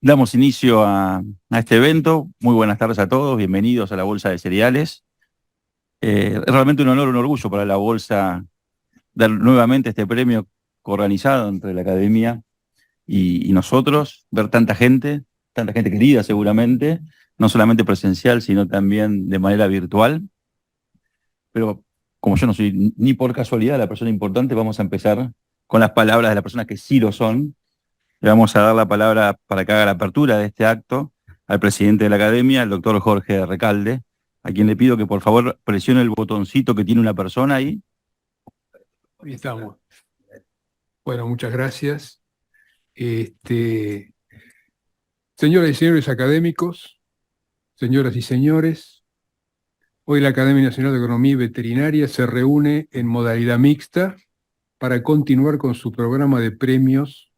Damos inicio a este evento. Muy buenas tardes a todos, bienvenidos a la Bolsa de Cereales. Es realmente un honor, un orgullo para la Bolsa dar nuevamente este premio coorganizado entre la Academia y nosotros, ver tanta gente querida seguramente, no solamente presencial, sino también de manera virtual. Pero como yo no soy ni por casualidad la persona importante, vamos a empezar con las palabras de las personas que sí lo son. Le vamos a dar la palabra para que haga la apertura de este acto al presidente de la Academia, el doctor Jorge Recalde, a quien le pido que por favor presione el botoncito que tiene una persona ahí. Ahí estamos. Bueno, muchas gracias. Este, Señoras y señores académicos, señoras y señores, hoy la Academia Nacional de Agronomía y Veterinaria se reúne en modalidad mixta para continuar con su programa de premios,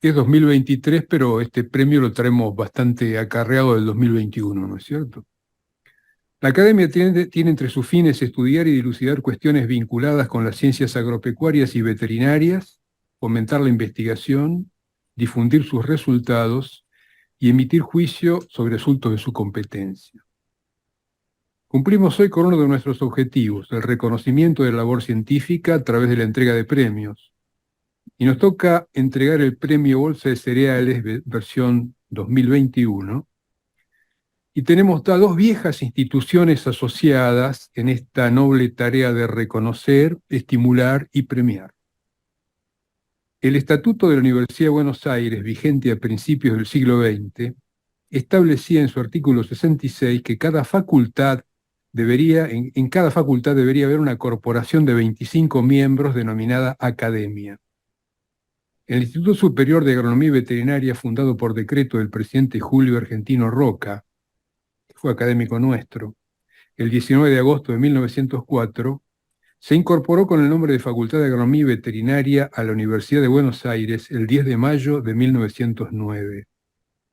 que es 2023, pero este premio lo traemos bastante acarreado del 2021, ¿no es cierto? La Academia tiene entre sus fines estudiar y dilucidar cuestiones vinculadas con las ciencias agropecuarias y veterinarias, fomentar la investigación, difundir sus resultados y emitir juicio sobre asuntos de su competencia. Cumplimos hoy con uno de nuestros objetivos, el reconocimiento de la labor científica a través de la entrega de premios. Y nos toca entregar el Premio Bolsa de Cereales versión 2021. Y tenemos dos viejas instituciones asociadas en esta noble tarea de reconocer, estimular y premiar. El Estatuto de la Universidad de Buenos Aires, vigente a principios del siglo XX, establecía en su artículo 66 que en cada facultad debería haber una corporación de 25 miembros denominada academia. El Instituto Superior de Agronomía y Veterinaria, fundado por decreto del presidente Julio Argentino Roca, que fue académico nuestro, el 19 de agosto de 1904, se incorporó con el nombre de Facultad de Agronomía y Veterinaria a la Universidad de Buenos Aires el 10 de mayo de 1909.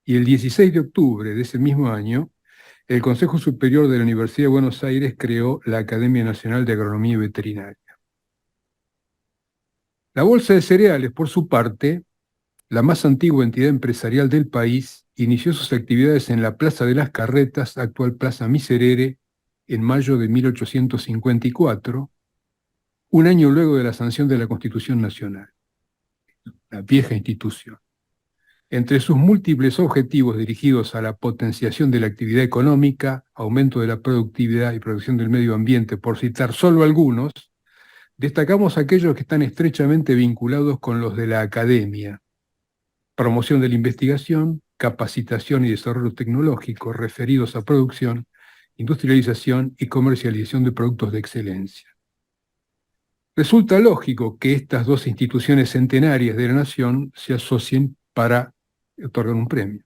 Y el 16 de octubre de ese mismo año, el Consejo Superior de la Universidad de Buenos Aires creó la Academia Nacional de Agronomía y Veterinaria. La Bolsa de Cereales, por su parte, la más antigua entidad empresarial del país, inició sus actividades en la Plaza de las Carretas, actual Plaza Miserere, en mayo de 1854, un año luego de la sanción de la Constitución Nacional, la vieja institución. Entre sus múltiples objetivos dirigidos a la potenciación de la actividad económica, aumento de la productividad y protección del medio ambiente, por citar solo algunos, destacamos aquellos que están estrechamente vinculados con los de la academia: promoción de la investigación, capacitación y desarrollo tecnológico referidos a producción, industrialización y comercialización de productos de excelencia. Resulta lógico que estas dos instituciones centenarias de la nación se asocien para otorgar un premio.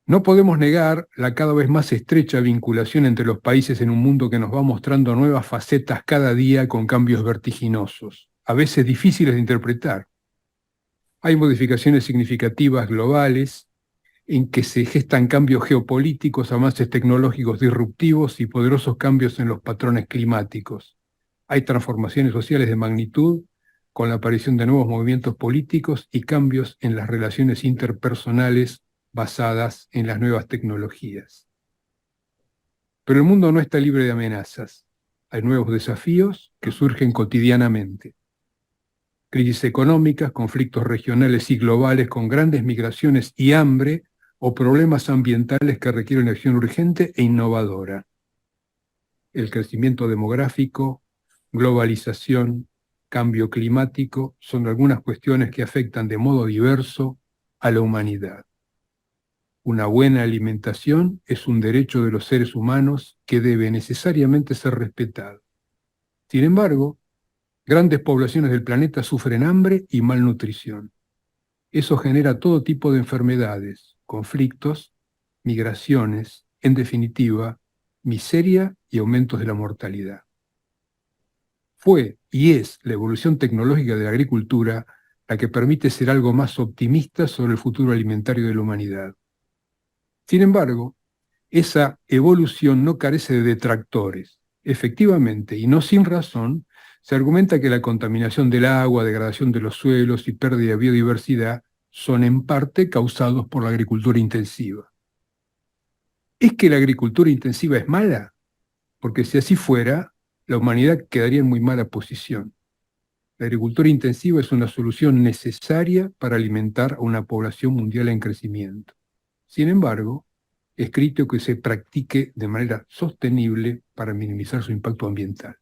No podemos negar la cada vez más estrecha vinculación entre los países en un mundo que nos va mostrando nuevas facetas cada día con cambios vertiginosos, a veces difíciles de interpretar. Hay modificaciones significativas globales en que se gestan cambios geopolíticos, avances tecnológicos disruptivos y poderosos cambios en los patrones climáticos. Hay transformaciones sociales de magnitud con la aparición de nuevos movimientos políticos y cambios en las relaciones interpersonales basadas en las nuevas tecnologías. Pero el mundo no está libre de amenazas. Hay nuevos desafíos que surgen cotidianamente. Crisis económicas, conflictos regionales y globales con grandes migraciones y hambre, o problemas ambientales que requieren acción urgente e innovadora. El crecimiento demográfico, globalización, cambio climático son algunas cuestiones que afectan de modo diverso a la humanidad. Una buena alimentación es un derecho de los seres humanos que debe necesariamente ser respetado. Sin embargo, grandes poblaciones del planeta sufren hambre y malnutrición. Eso genera todo tipo de enfermedades, conflictos, migraciones, en definitiva, miseria y aumentos de la mortalidad. Fue y es la evolución tecnológica de la agricultura la que permite ser algo más optimista sobre el futuro alimentario de la humanidad. Sin embargo, esa evolución no carece de detractores. Efectivamente, y no sin razón, se argumenta que la contaminación del agua, degradación de los suelos y pérdida de biodiversidad son en parte causados por la agricultura intensiva. ¿Es que la agricultura intensiva es mala? Porque si así fuera, la humanidad quedaría en muy mala posición. La agricultura intensiva es una solución necesaria para alimentar a una población mundial en crecimiento. Sin embargo, es crítico que se practique de manera sostenible para minimizar su impacto ambiental.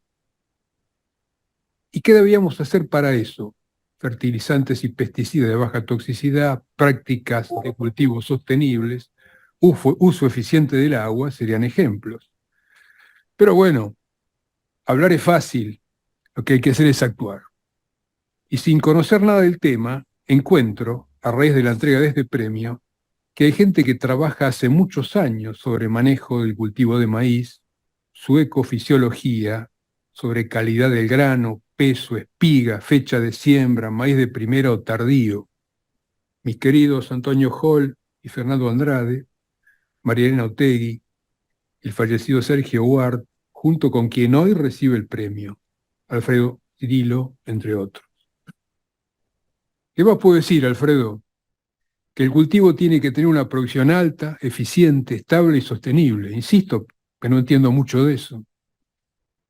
¿Y qué debíamos hacer para eso? Fertilizantes y pesticidas de baja toxicidad, prácticas de cultivos sostenibles, uso eficiente del agua serían ejemplos. Pero bueno, hablar es fácil, lo que hay que hacer es actuar. Y sin conocer nada del tema, encuentro, a raíz de la entrega de este premio, que hay gente que trabaja hace muchos años sobre manejo del cultivo de maíz, su ecofisiología, sobre calidad del grano, peso, espiga, fecha de siembra, maíz de primera o tardío. Mis queridos Antonio Hall y Fernando Andrade, María Elena Otegui, el fallecido Sergio Ward, junto con quien hoy recibe el premio, Alfredo Cirilo, entre otros. ¿Qué más puedo decir, Alfredo? Que el cultivo tiene que tener una producción alta, eficiente, estable y sostenible. Insisto, que no entiendo mucho de eso.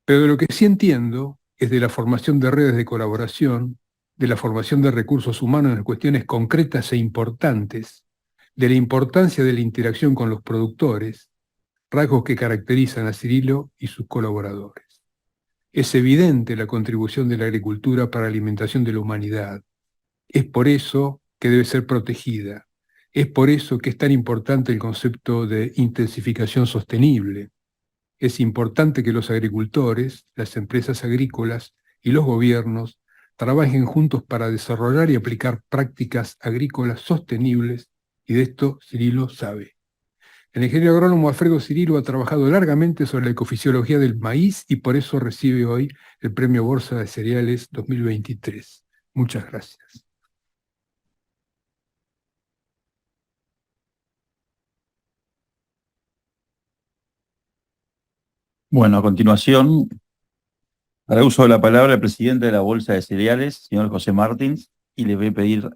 Pero de lo que sí entiendo es de la formación de redes de colaboración, de la formación de recursos humanos en cuestiones concretas e importantes, de la importancia de la interacción con los productores, rasgos que caracterizan a Cirilo y sus colaboradores. Es evidente la contribución de la agricultura para la alimentación de la humanidad. Es por eso que debe ser protegida. Es por eso que es tan importante el concepto de intensificación sostenible. Es importante que los agricultores, las empresas agrícolas y los gobiernos trabajen juntos para desarrollar y aplicar prácticas agrícolas sostenibles, y de esto Cirilo sabe. El ingeniero agrónomo Alfredo Cirilo ha trabajado largamente sobre la ecofisiología del maíz y por eso recibe hoy el Premio Bolsa de Cereales 2023. Muchas gracias. Bueno, a continuación, hará uso de la palabra el presidente de la Bolsa de Cereales, señor José Martins, y le voy a pedir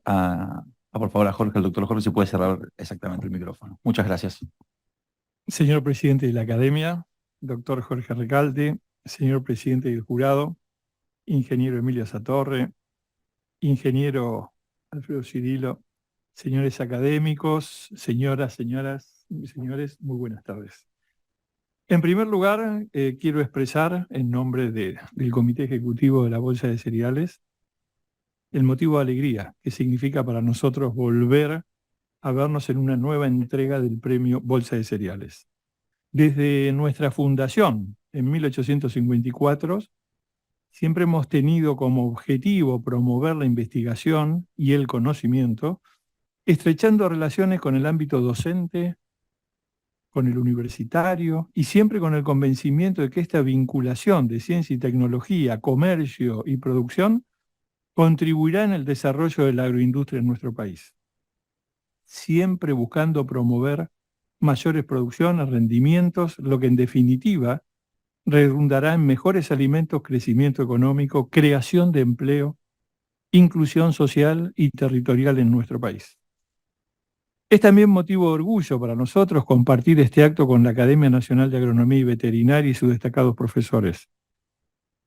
por favor, a Jorge, al doctor Jorge, si puede cerrar exactamente el micrófono. Muchas gracias. Señor presidente de la Academia, doctor Jorge Recalde, señor presidente del jurado, ingeniero Emilio Satorre, ingeniero Alfredo Cirilo, señores académicos, señoras y señores, muy buenas tardes. En primer lugar, quiero expresar en nombre del Comité Ejecutivo de la Bolsa de Cereales el motivo de alegría que significa para nosotros volver a vernos en una nueva entrega del premio Bolsa de Cereales. Desde nuestra fundación en 1854, siempre hemos tenido como objetivo promover la investigación y el conocimiento, estrechando relaciones con el ámbito docente, con el universitario y siempre con el convencimiento de que esta vinculación de ciencia y tecnología, comercio y producción contribuirá en el desarrollo de la agroindustria en nuestro país. Siempre buscando promover mayores producciones, rendimientos, lo que en definitiva redundará en mejores alimentos, crecimiento económico, creación de empleo, inclusión social y territorial en nuestro país. Es también motivo de orgullo para nosotros compartir este acto con la Academia Nacional de Agronomía y Veterinaria y sus destacados profesores.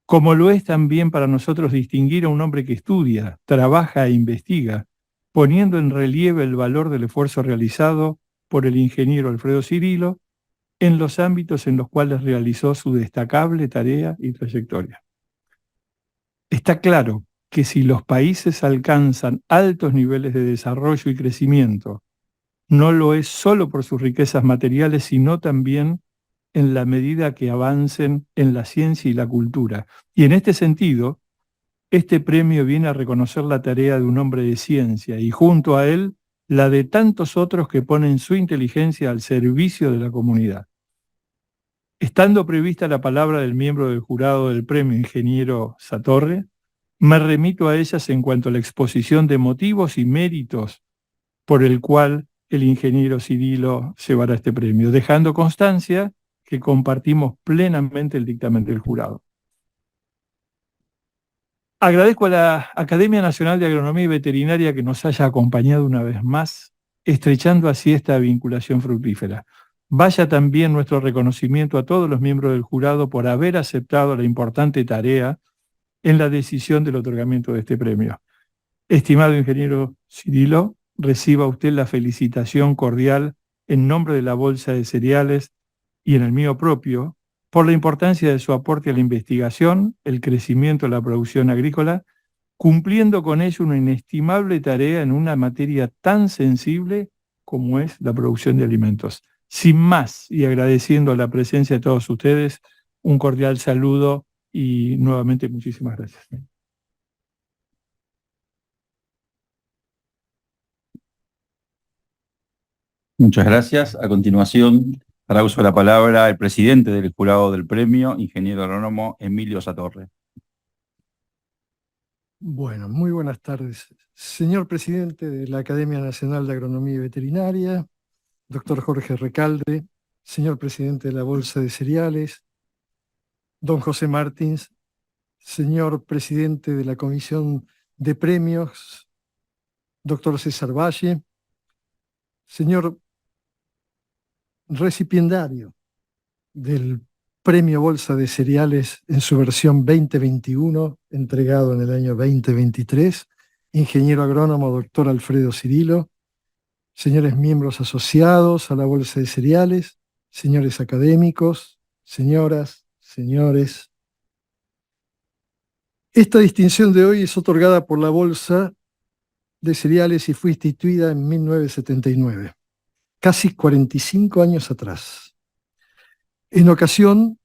Como lo es también para nosotros distinguir a un hombre que estudia, trabaja e investiga, poniendo en relieve el valor del esfuerzo realizado por el ingeniero Alfredo Cirilo en los ámbitos en los cuales realizó su destacable tarea y trayectoria. Está claro que si los países alcanzan altos niveles de desarrollo y crecimiento, no lo es solo por sus riquezas materiales, sino también en la medida que avancen en la ciencia y la cultura. Y en este sentido, este premio viene a reconocer la tarea de un hombre de ciencia y junto a él la de tantos otros que ponen su inteligencia al servicio de la comunidad. Estando prevista la palabra del miembro del jurado del premio, ingeniero Satorre, me remito a ellas en cuanto a la exposición de motivos y méritos por el cual el ingeniero Cirilo llevará este premio, dejando constancia que compartimos plenamente el dictamen del jurado. Agradezco a la Academia Nacional de Agronomía y Veterinaria que nos haya acompañado una vez más, estrechando así esta vinculación fructífera. Vaya también nuestro reconocimiento a todos los miembros del jurado por haber aceptado la importante tarea en la decisión del otorgamiento de este premio. Estimado ingeniero Cirilo, reciba usted la felicitación cordial en nombre de la Bolsa de Cereales y en el mío propio, por la importancia de su aporte a la investigación, el crecimiento de la producción agrícola, cumpliendo con ello una inestimable tarea en una materia tan sensible como es la producción de alimentos. Sin más, y agradeciendo la presencia de todos ustedes, un cordial saludo y nuevamente muchísimas gracias. Muchas gracias. A continuación, dará uso de la palabra el presidente del jurado del premio, ingeniero agrónomo Emilio Satorre. Bueno, muy buenas tardes. Señor presidente de la Academia Nacional de Agronomía y Veterinaria, doctor Jorge Recalde, señor presidente de la Bolsa de Cereales, don José Martins, señor presidente de la Comisión de Premios, doctor César Valle, señor recipiendario del Premio Bolsa de Cereales en su versión 2021, entregado en el año 2023, ingeniero agrónomo doctor Alfredo Cirilo, señores miembros asociados a la Bolsa de Cereales, señores académicos, señoras, señores. Esta distinción de hoy es otorgada por la Bolsa de Cereales y fue instituida en 1979, casi 45 años atrás, en ocasión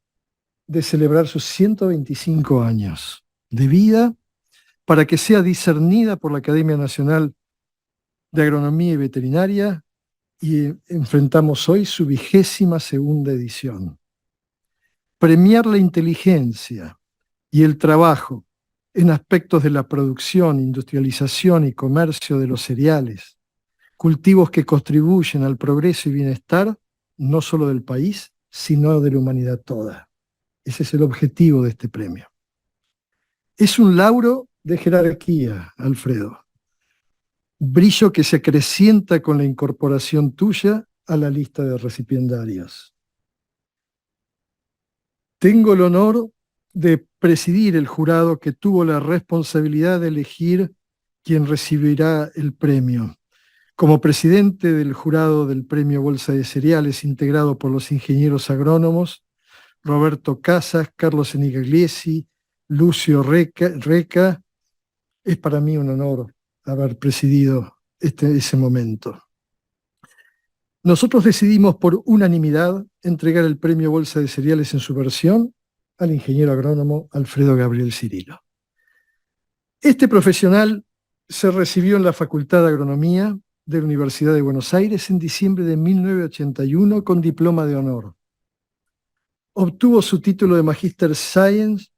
de celebrar sus 125 años de vida, para que sea discernida por la Academia Nacional de Agronomía y Veterinaria, y enfrentamos hoy su 22ª edición. Premiar la inteligencia y el trabajo en aspectos de la producción, industrialización y comercio de los cereales, cultivos que contribuyen al progreso y bienestar no solo del país, sino de la humanidad toda. Ese es el objetivo de este premio. Es un lauro de jerarquía, Alfredo. Brillo que se acrecienta con la incorporación tuya a la lista de recipiendarios. Tengo el honor de presidir el jurado que tuvo la responsabilidad de elegir quién recibirá el premio. Como presidente del jurado del Premio Bolsa de Cereales, integrado por los ingenieros agrónomos Roberto Casas, Carlos Enigagliesi, Lucio Reca, es para mí un honor haber presidido ese momento. Nosotros decidimos por unanimidad entregar el Premio Bolsa de Cereales en su versión al ingeniero agrónomo Alfredo Gabriel Cirilo. Este profesional se recibió en la Facultad de Agronomía de la Universidad de Buenos Aires en diciembre de 1981 con diploma de honor. Obtuvo su título de Magister Science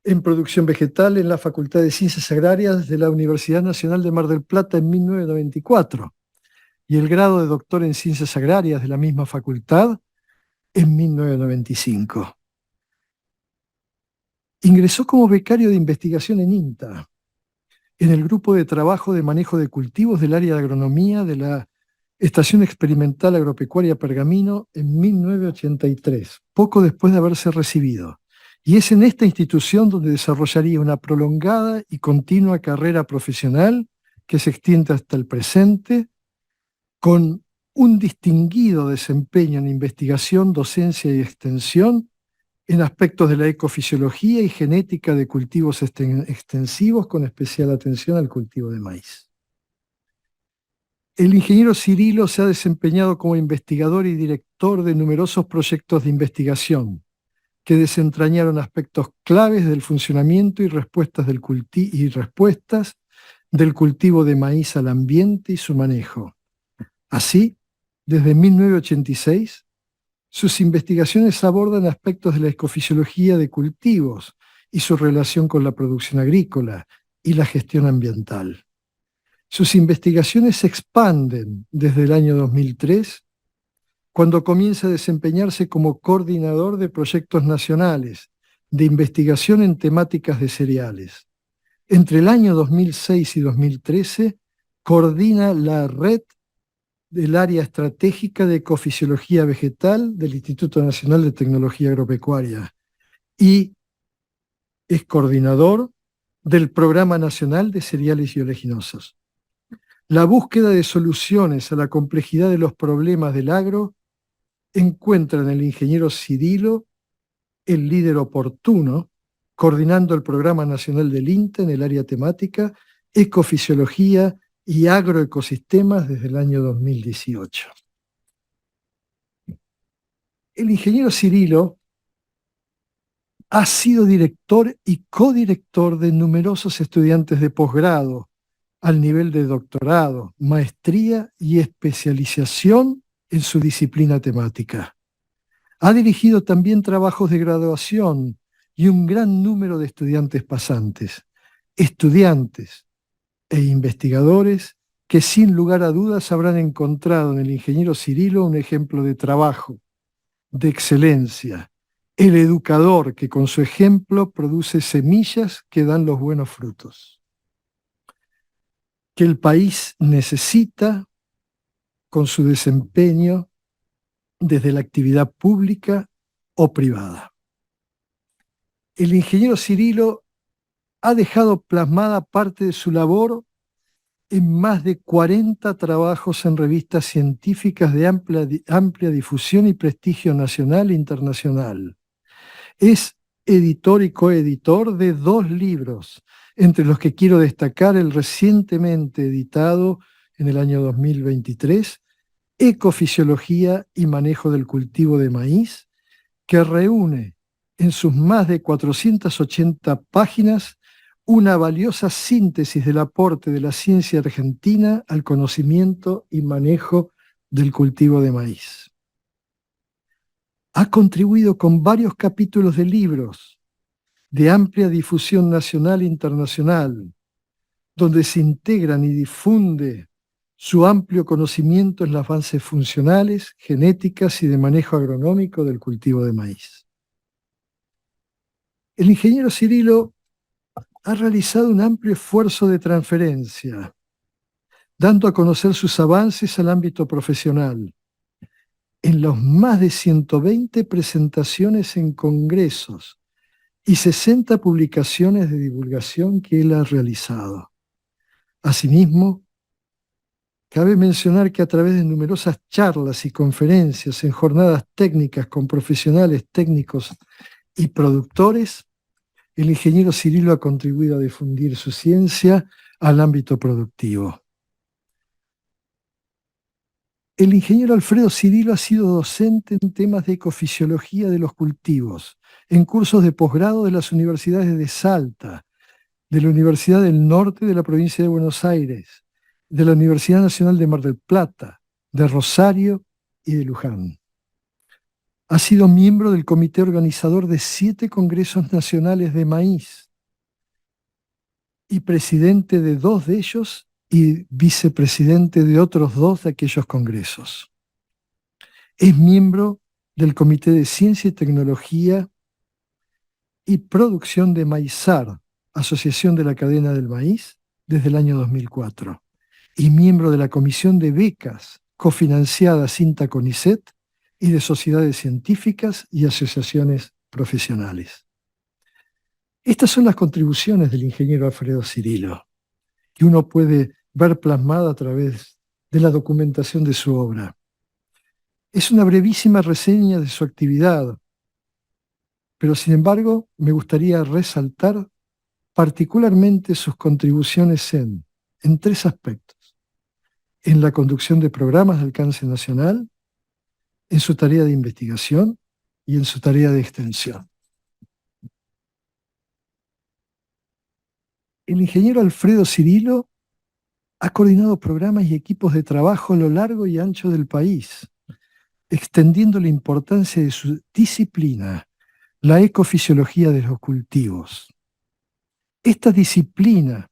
en Producción Vegetal en la Facultad de Ciencias Agrarias de la Universidad Nacional de Mar del Plata en 1994 y el grado de doctor en Ciencias Agrarias de la misma facultad en 1995. Ingresó como becario de investigación en INTA, en el grupo de trabajo de manejo de cultivos del área de agronomía de la Estación Experimental Agropecuaria Pergamino en 1983, poco después de haberse recibido. Y es en esta institución donde desarrollaría una prolongada y continua carrera profesional que se extiende hasta el presente, con un distinguido desempeño en investigación, docencia y extensión en aspectos de la ecofisiología y genética de cultivos extensivos, con especial atención al cultivo de maíz. El ingeniero Cirilo se ha desempeñado como investigador y director de numerosos proyectos de investigación que desentrañaron aspectos claves del funcionamiento y respuestas del cultivo de maíz al ambiente y su manejo. Así, desde 1986, sus investigaciones abordan aspectos de la ecofisiología de cultivos y su relación con la producción agrícola y la gestión ambiental. Sus investigaciones se expanden desde el año 2003, cuando comienza a desempeñarse como coordinador de proyectos nacionales de investigación en temáticas de cereales, Entre el año 2006 y 2013, coordina la red del área estratégica de ecofisiología vegetal del Instituto Nacional de Tecnología Agropecuaria y es coordinador del Programa Nacional de Cereales y Oleaginosos. La búsqueda de soluciones a la complejidad de los problemas del agro encuentra en el ingeniero Cirilo el líder oportuno, coordinando el Programa Nacional del INTA en el área temática Ecofisiología y Agroecosistemas desde el año 2018. El ingeniero Cirilo ha sido director y codirector de numerosos estudiantes de posgrado al nivel de doctorado, maestría y especialización en su disciplina temática. Ha dirigido también trabajos de graduación y un gran número de estudiantes pasantes, estudiantes e investigadores que sin lugar a dudas habrán encontrado en el ingeniero Cirilo un ejemplo de trabajo, de excelencia, el educador que con su ejemplo produce semillas que dan los buenos frutos, que el país necesita con su desempeño desde la actividad pública o privada. El ingeniero Cirilo ha dejado plasmada parte de su labor en más de 40 trabajos en revistas científicas de amplia difusión y prestigio nacional e internacional. Es editor y coeditor de 2 libros, entre los que quiero destacar el recientemente editado en el año 2023, Ecofisiología y Manejo del Cultivo de Maíz, que reúne en sus más de 480 páginas una valiosa síntesis del aporte de la ciencia argentina al conocimiento y manejo del cultivo de maíz. Ha contribuido con varios capítulos de libros de amplia difusión nacional e internacional, donde se integran y difunde su amplio conocimiento en las bases funcionales, genéticas y de manejo agronómico del cultivo de maíz. El ingeniero Cirilo ha realizado un amplio esfuerzo de transferencia, dando a conocer sus avances al ámbito profesional, en los más de 120 presentaciones en congresos y 60 publicaciones de divulgación que él ha realizado. Asimismo, cabe mencionar que a través de numerosas charlas y conferencias en jornadas técnicas con profesionales técnicos y productores, el ingeniero Cirilo ha contribuido a difundir su ciencia al ámbito productivo. El ingeniero Alfredo Cirilo ha sido docente en temas de ecofisiología de los cultivos, en cursos de posgrado de las universidades de Salta, de la Universidad del Norte de la provincia de Buenos Aires, de la Universidad Nacional de Mar del Plata, de Rosario y de Luján. Ha sido miembro del comité organizador de 7 congresos nacionales de maíz y presidente de 2 de ellos y vicepresidente de otros 2 de aquellos congresos. Es miembro del Comité de Ciencia y Tecnología y Producción de Maizar, Asociación de la Cadena del Maíz, desde el año 2004, y miembro de la Comisión de Becas cofinanciadas INTA-CONICET y de sociedades científicas y asociaciones profesionales. Estas son las contribuciones del ingeniero Alfredo Cirilo, que uno puede ver plasmada a través de la documentación de su obra. Es una brevísima reseña de su actividad, pero sin embargo me gustaría resaltar particularmente sus contribuciones en 3 aspectos: en la conducción de programas de alcance nacional, en su tarea de investigación y en su tarea de extensión. El ingeniero Alfredo Cirilo ha coordinado programas y equipos de trabajo a lo largo y ancho del país, extendiendo la importancia de su disciplina, la ecofisiología de los cultivos. Esta disciplina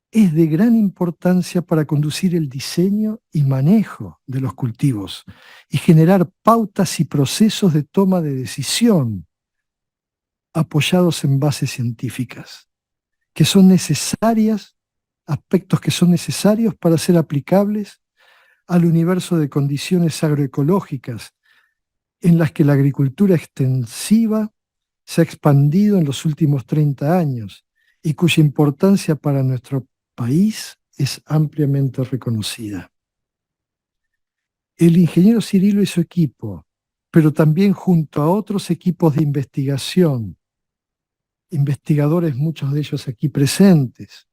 es de gran importancia para conducir el diseño y manejo de los cultivos y generar pautas y procesos de toma de decisión apoyados en bases científicas, que son necesarias, aspectos que son necesarios para ser aplicables al universo de condiciones agroecológicas en las que la agricultura extensiva se ha expandido en los últimos 30 años y cuya importancia para nuestro país es ampliamente reconocida. El ingeniero Cirilo y su equipo, pero también junto a otros equipos de investigación, investigadores muchos de ellos aquí presentes,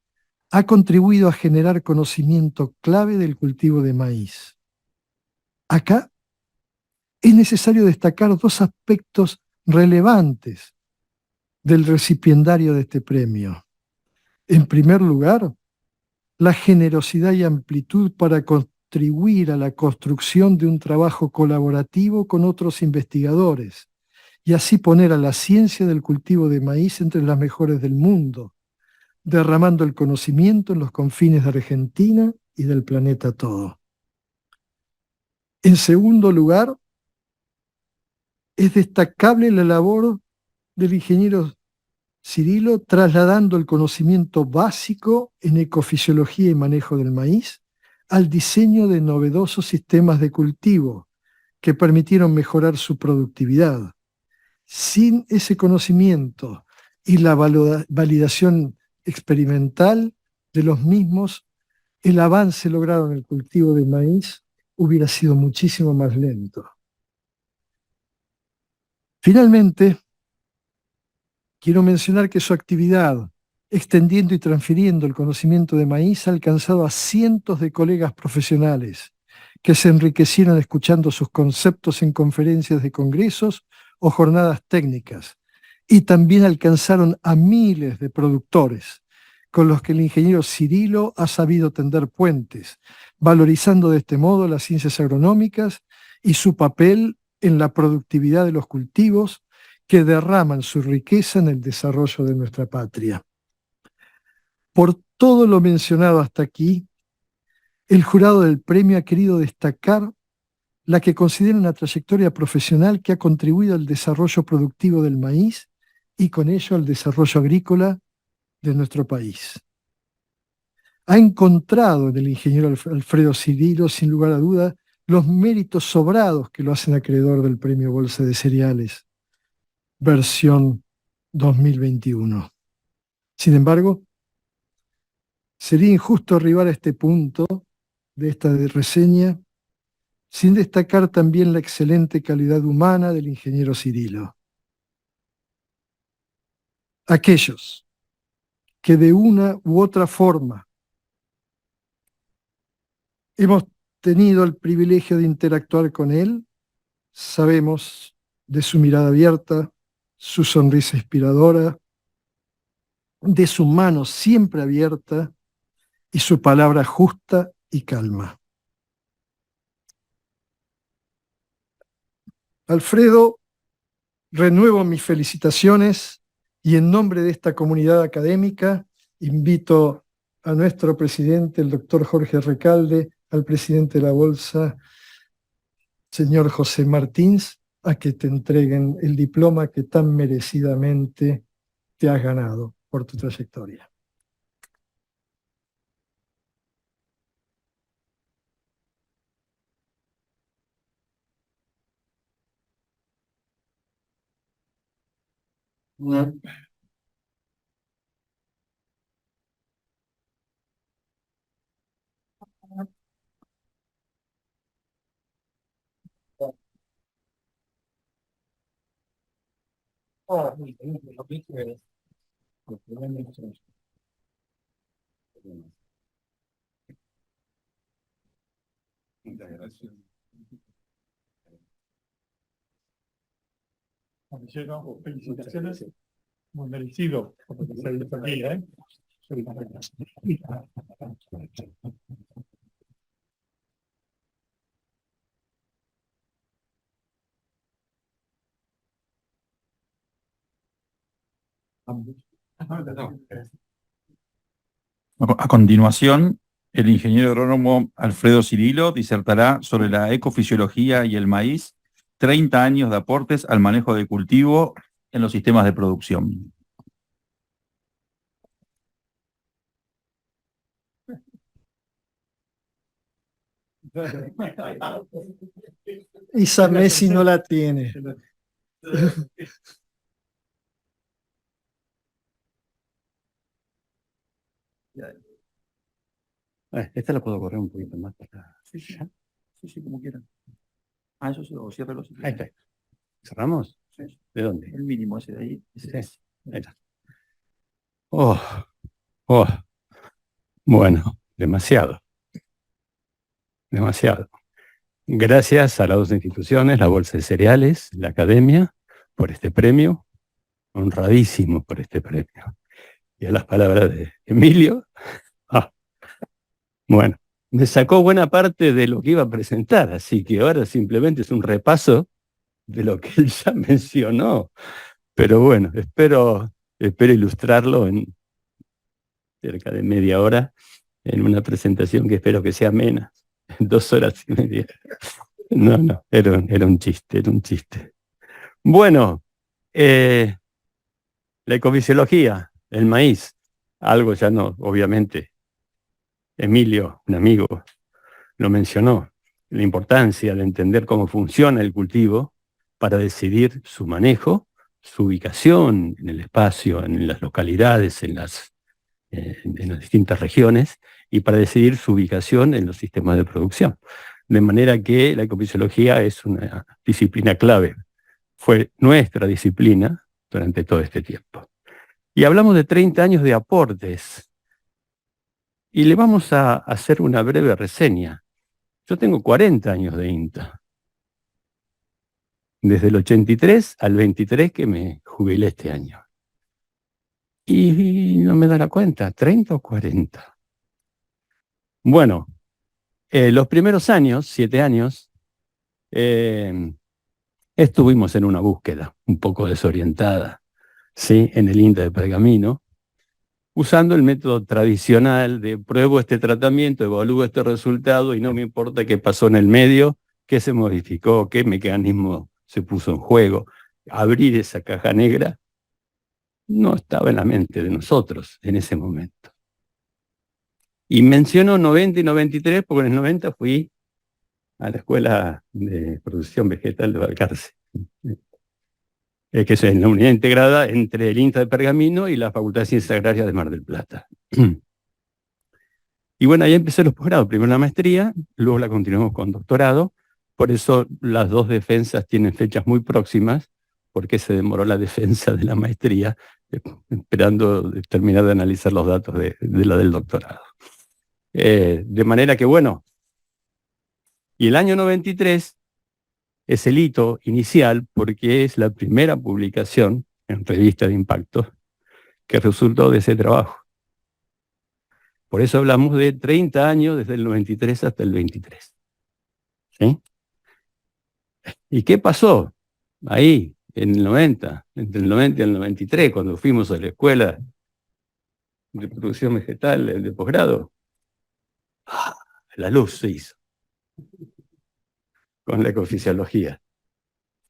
ha contribuido a generar conocimiento clave del cultivo de maíz. Acá es necesario destacar dos aspectos relevantes del recipiendario de este premio. En primer lugar, la generosidad y amplitud para contribuir a la construcción de un trabajo colaborativo con otros investigadores y así poner a la ciencia del cultivo de maíz entre las mejores del mundo, derramando el conocimiento en los confines de Argentina y del planeta todo. En segundo lugar, es destacable la labor del ingeniero Cirilo trasladando el conocimiento básico en ecofisiología y manejo del maíz al diseño de novedosos sistemas de cultivo que permitieron mejorar su productividad. Sin ese conocimiento y la validación experimental de los mismos, el avance logrado en el cultivo de maíz hubiera sido muchísimo más lento. Finalmente, quiero mencionar que su actividad, extendiendo y transfiriendo el conocimiento de maíz, ha alcanzado a cientos de colegas profesionales que se enriquecieron escuchando sus conceptos en conferencias de congresos o jornadas técnicas, y también alcanzaron a miles de productores con los que el ingeniero Cirilo ha sabido tender puentes, valorizando de este modo las ciencias agronómicas y su papel en la productividad de los cultivos que derraman su riqueza en el desarrollo de nuestra patria. Por todo lo mencionado hasta aquí, el jurado del premio ha querido destacar la que considera una trayectoria profesional que ha contribuido al desarrollo productivo del maíz y con ello al desarrollo agrícola de nuestro país. Ha encontrado en el ingeniero Alfredo Cirilo, sin lugar a duda, los méritos sobrados que lo hacen acreedor del Premio Bolsa de Cereales, versión 2021. Sin embargo, sería injusto arribar a este punto de esta reseña sin destacar también la excelente calidad humana del ingeniero Cirilo. Aquellos que de una u otra forma hemos tenido el privilegio de interactuar con él, sabemos de su mirada abierta, su sonrisa inspiradora, de su mano siempre abierta y su palabra justa y calma. Alfredo, renuevo mis felicitaciones y en nombre de esta comunidad académica invito a nuestro presidente, el doctor Jorge Recalde, al presidente de la Bolsa, señor José Martins, a que te entreguen el diploma que tan merecidamente te has ganado por tu trayectoria. Felicitaciones, muy merecido por lo que se ha visto aquí, ¿eh? A continuación, el ingeniero agrónomo Alfredo Cirilo disertará sobre la ecofisiología y el maíz, 30 años de aportes al manejo de cultivo en los sistemas de producción. Esa Messi no la tiene. Esta la puedo correr un poquito más para acá. Sí, sí, sí, como quieran. Ah, eso sí, o ciérralo. Ahí está. ¿Cerramos? Sí. ¿De dónde? El mínimo ese de ahí. Sí. Ahí está. Oh, oh. Bueno, demasiado. Demasiado. Gracias a las dos instituciones, la Bolsa de Cereales, la Academia, por este premio. Honradísimo por este premio. Y a las palabras de Emilio. Bueno, me sacó buena parte de lo que iba a presentar, así que ahora simplemente es un repaso de lo que él ya mencionó. Pero bueno, espero ilustrarlo en cerca de media hora en una presentación que espero que sea amena, en 2 horas y media. No, era un chiste. Bueno, la ecofisiología, el maíz, algo ya no, obviamente, Emilio, un amigo, lo mencionó, la importancia de entender cómo funciona el cultivo para decidir su manejo, su ubicación en el espacio, en las localidades, en las distintas regiones, y para decidir su ubicación en los sistemas de producción. De manera que la ecofisiología es una disciplina clave. Fue nuestra disciplina durante todo este tiempo. Y hablamos de 30 años de aportes. Y le vamos a hacer una breve reseña. Yo tengo 40 años de INTA. Desde el 83 al 23 que me jubilé este año. Y no me da la cuenta, 30 o 40. Bueno, los primeros años, 7 años, estuvimos en una búsqueda un poco desorientada, ¿sí? En el INTA de Pergamino, usando el método tradicional de pruebo este tratamiento, evalúo este resultado y no me importa qué pasó en el medio, qué se modificó, qué mecanismo se puso en juego. Abrir esa caja negra no estaba en la mente de nosotros en ese momento. Y menciono 90 y 93 porque en el 90 fui a la Escuela de Producción Vegetal de Balcarce, que es en la unidad integrada entre el INTA de Pergamino y la Facultad de Ciencias Agrarias de Mar del Plata. Y bueno, ahí empecé los posgrados, primero la maestría, luego la continuamos con doctorado, por eso las dos defensas tienen fechas muy próximas, porque se demoró la defensa de la maestría, esperando terminar de analizar los datos de la del doctorado. De manera que bueno, y el año 93 es el hito inicial porque es la primera publicación en revista de impacto que resultó de ese trabajo. Por eso hablamos de 30 años desde el 93 hasta el 23. ¿Sí? ¿Y qué pasó ahí en el 90, entre el 90 y el 93, cuando fuimos a la escuela de producción vegetal de posgrado? La luz se hizo con la ecofisiología.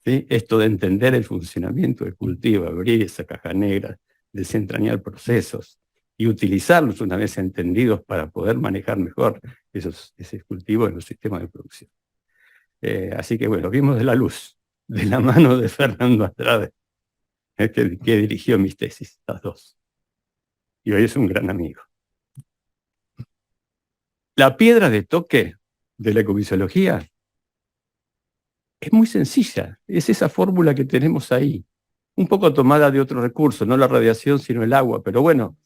¿Sí? Esto de entender el funcionamiento del cultivo, abrir esa caja negra, desentrañar procesos y utilizarlos una vez entendidos para poder manejar mejor ese cultivo en los sistemas de producción. Así que bueno, vimos de la luz, de la mano de Fernando Andrade, que dirigió mis tesis, las dos. Y hoy es un gran amigo. La piedra de toque de la ecofisiología es muy sencilla, es esa fórmula que tenemos ahí, un poco tomada de otro recurso, no la radiación, sino el agua, pero bueno,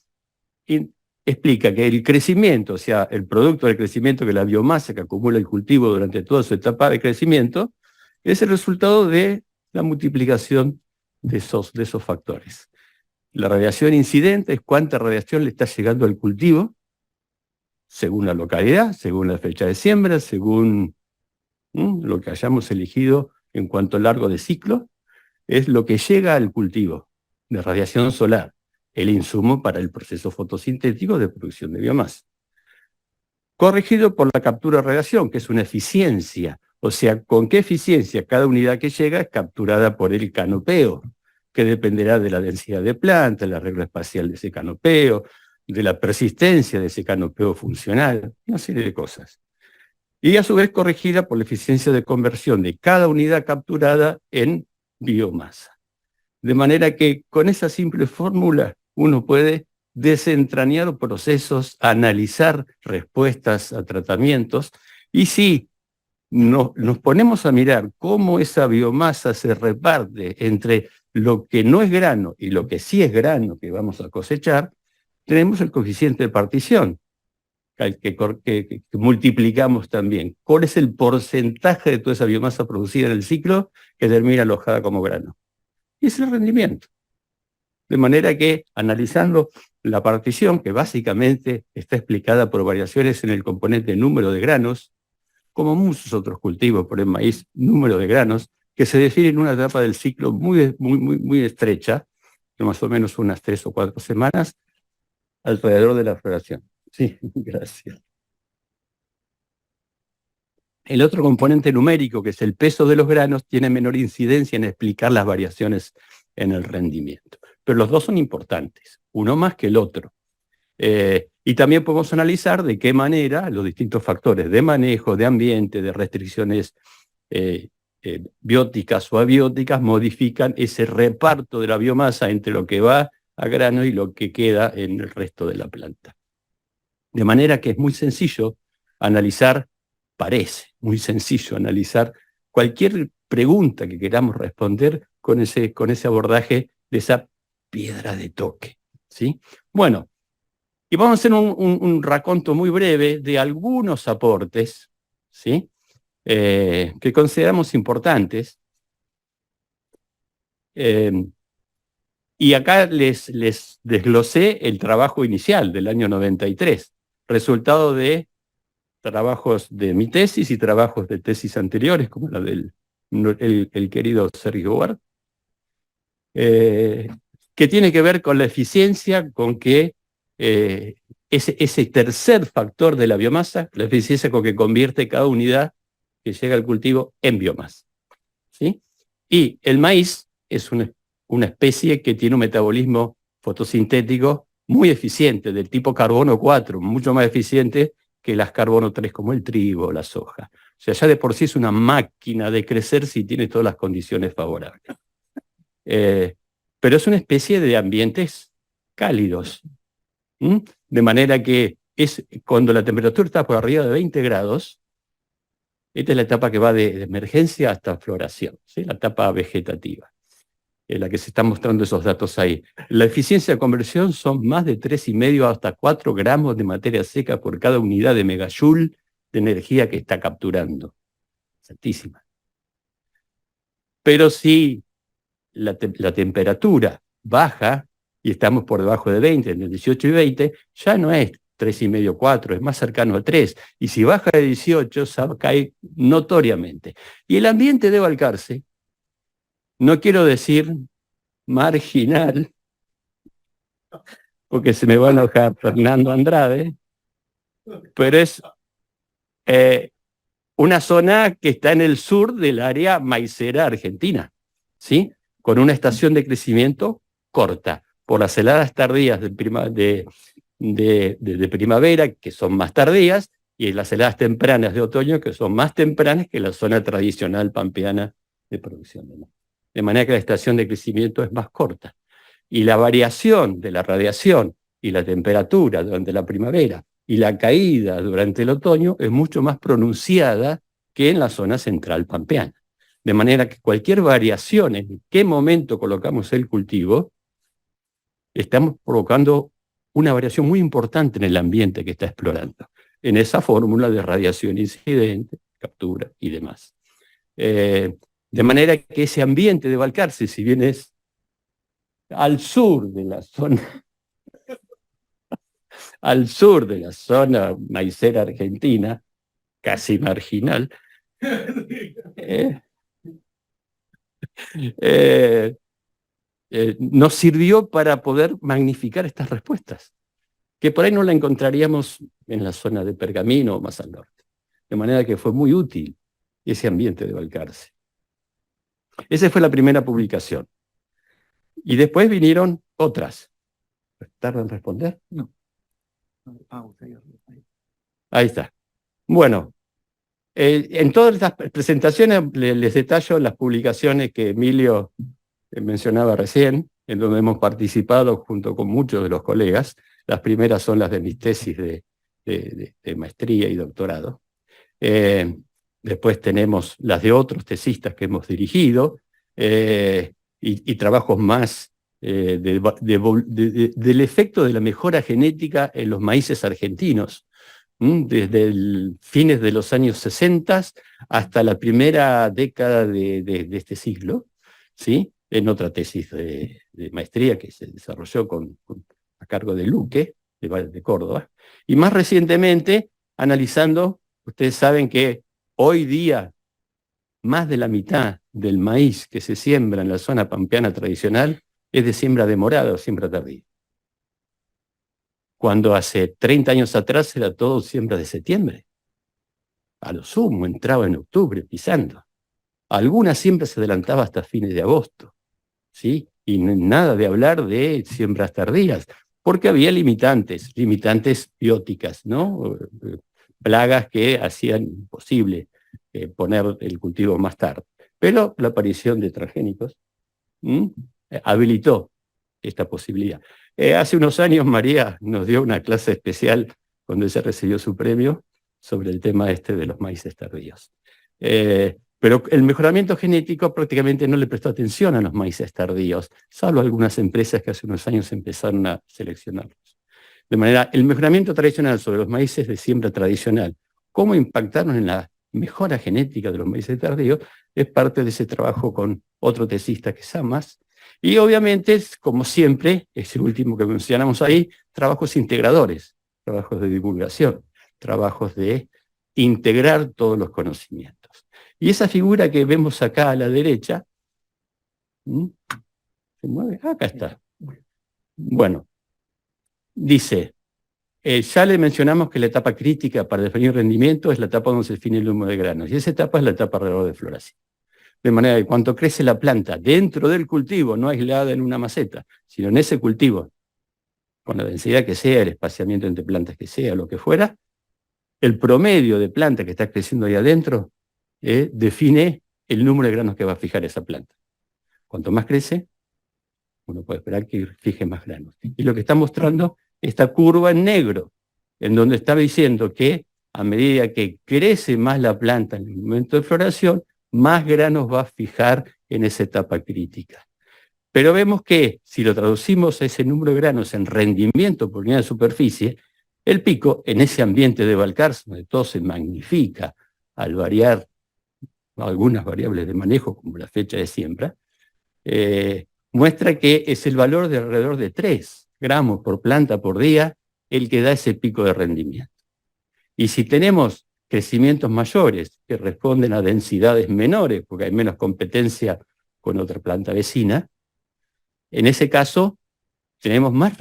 explica que el crecimiento, o sea, el producto del crecimiento, que la biomasa que acumula el cultivo durante toda su etapa de crecimiento, es el resultado de la multiplicación de esos factores. La radiación incidente es cuánta radiación le está llegando al cultivo, según la localidad, según la fecha de siembra, según lo que hayamos elegido en cuanto al largo de ciclo, es lo que llega al cultivo de radiación solar, el insumo para el proceso fotosintético de producción de biomasa. Corregido por la captura de radiación, que es una eficiencia, o sea, con qué eficiencia cada unidad que llega es capturada por el canopeo, que dependerá de la densidad de planta, el arreglo espacial de ese canopeo, de la persistencia de ese canopeo funcional, una serie de cosas. y a su vez corregida por la eficiencia de conversión de cada unidad capturada en biomasa. De manera que con esa simple fórmula uno puede desentrañar procesos, analizar respuestas a tratamientos, y si nos ponemos a mirar cómo esa biomasa se reparte entre lo que no es grano y lo que sí es grano que vamos a cosechar, tenemos el coeficiente de partición, que multiplicamos también. ¿Cuál es el porcentaje de toda esa biomasa producida en el ciclo que termina alojada como grano? Y es el rendimiento. De manera que, analizando la partición, que básicamente está explicada por variaciones en el componente número de granos, como muchos otros cultivos, por el maíz, número de granos, que se define en una etapa del ciclo muy estrecha, de más o menos unas 3 o 4 semanas, alrededor de la floración. Sí, gracias. El otro componente numérico, que es el peso de los granos, tiene menor incidencia en explicar las variaciones en el rendimiento. Pero los dos son importantes, uno más que el otro. Y también podemos analizar de qué manera los distintos factores de manejo, de ambiente, de restricciones bióticas o abióticas modifican ese reparto de la biomasa entre lo que va a grano y lo que queda en el resto de la planta. De manera que es muy sencillo analizar, parece muy sencillo analizar cualquier pregunta que queramos responder con ese abordaje de esa piedra de toque, ¿sí? Bueno, y vamos a hacer un raconto muy breve de algunos aportes, ¿sí? Que consideramos importantes. Y acá les desglosé el trabajo inicial del año 93, resultado de trabajos de mi tesis y trabajos de tesis anteriores, como la del el querido Sergio Ward, que tiene que ver con la eficiencia con que ese tercer factor de la biomasa, la eficiencia con que convierte cada unidad que llega al cultivo en biomasa, ¿sí? Y el maíz es una especie que tiene un metabolismo fotosintético muy eficiente, del tipo carbono 4, mucho más eficiente que las carbono 3 como el trigo o la soja. O sea, ya de por sí es una máquina de crecer si tiene todas las condiciones favorables. Pero es una especie de ambientes cálidos. De manera que cuando la temperatura está por arriba de 20 grados, esta es la etapa que va de emergencia hasta floración, ¿sí? La etapa vegetativa, en la que se están mostrando esos datos ahí. La eficiencia de conversión son más de 3,5 hasta 4 gramos de materia seca por cada unidad de megajoule de energía que está capturando. Es altísima. Pero si la temperatura baja y estamos por debajo de 20, en el 18 y 20, ya no es 3,5, 4, es más cercano a 3. Y si baja de 18, cae notoriamente. Y el ambiente de Balcarce, no quiero decir marginal, porque se me va a enojar Fernando Andrade, pero es una zona que está en el sur del área maicera argentina, ¿sí? Con una estación de crecimiento corta, por las heladas tardías de primavera, que son más tardías, y las heladas tempranas de otoño, que son más tempranas que la zona tradicional pampeana de producción. De manera que la estación de crecimiento es más corta. Y la variación de la radiación y la temperatura durante la primavera y la caída durante el otoño es mucho más pronunciada que en la zona central pampeana. De manera que cualquier variación en qué momento colocamos el cultivo, estamos provocando una variación muy importante en el ambiente que está explorando, en esa fórmula de radiación incidente, captura y demás. De manera que ese ambiente de Balcarce, si bien es al sur de la zona, al sur de la zona maicera argentina, casi marginal, nos sirvió para poder magnificar estas respuestas, que por ahí no la encontraríamos en la zona de Pergamino o más al norte. De manera que fue muy útil ese ambiente de Balcarce. Esa fue la primera publicación. Y después vinieron otras. ¿Tardan en responder? No. Ahí está. Bueno, En todas estas presentaciones les detallo las publicaciones que Emilio mencionaba recién, en donde hemos participado junto con muchos de los colegas. Las primeras son las de mis tesis de maestría y doctorado. Después tenemos las de otros tesistas que hemos dirigido, y trabajos más del efecto de la mejora genética en los maíces argentinos, desde fines de los años 60 hasta la primera década de este siglo, ¿sí? En otra tesis de maestría que se desarrolló a cargo de Luque, de Córdoba, y más recientemente analizando, ustedes saben que hoy día más de la mitad del maíz que se siembra en la zona pampeana tradicional es de siembra demorada o siembra tardía. Cuando hace 30 años atrás era todo siembra de septiembre. A lo sumo entraba en octubre pisando. Algunas siempre se adelantaba hasta fines de agosto, ¿sí? Y nada de hablar de siembras tardías, porque había limitantes bióticas, ¿no? Plagas que hacían imposible poner el cultivo más tarde. Pero la aparición de transgénicos habilitó esta posibilidad. Hace unos años María nos dio una clase especial cuando ella recibió su premio sobre el tema de los maíces tardíos. Pero el mejoramiento genético prácticamente no le prestó atención a los maíces tardíos, salvo algunas empresas que hace unos años empezaron a seleccionarlos. De manera, el mejoramiento tradicional sobre los maíces de siembra tradicional, cómo impactaron en la mejora genética de los maíces tardíos, es parte de ese trabajo con otro tesista que es Samas. Y obviamente, como siempre, es el último que mencionamos ahí, trabajos integradores, trabajos de divulgación, trabajos de integrar todos los conocimientos. Y esa figura que vemos acá a la derecha, ¿se mueve? Acá está. Bueno, dice, ya le mencionamos que la etapa crítica para definir rendimiento es la etapa donde se define el número de granos, y esa etapa es la etapa alrededor de floración. De manera que cuanto crece la planta dentro del cultivo, no aislada en una maceta, sino en ese cultivo, con la densidad que sea, el espaciamiento entre plantas que sea, lo que fuera, el promedio de planta que está creciendo ahí adentro define el número de granos que va a fijar esa planta. Cuanto más crece, uno puede esperar que fije más granos. Y lo que está mostrando esta curva en negro, en donde está diciendo que a medida que crece más la planta en el momento de floración, más granos va a fijar en esa etapa crítica. Pero vemos que si lo traducimos a ese número de granos en rendimiento por unidad de superficie, el pico en ese ambiente de Balcarce, donde todo se magnifica al variar algunas variables de manejo, como la fecha de siembra, muestra que es el valor de alrededor de 3 gramos por planta por día el que da ese pico de rendimiento. Y si tenemos crecimientos mayores que responden a densidades menores, porque hay menos competencia con otra planta vecina, en ese caso tenemos más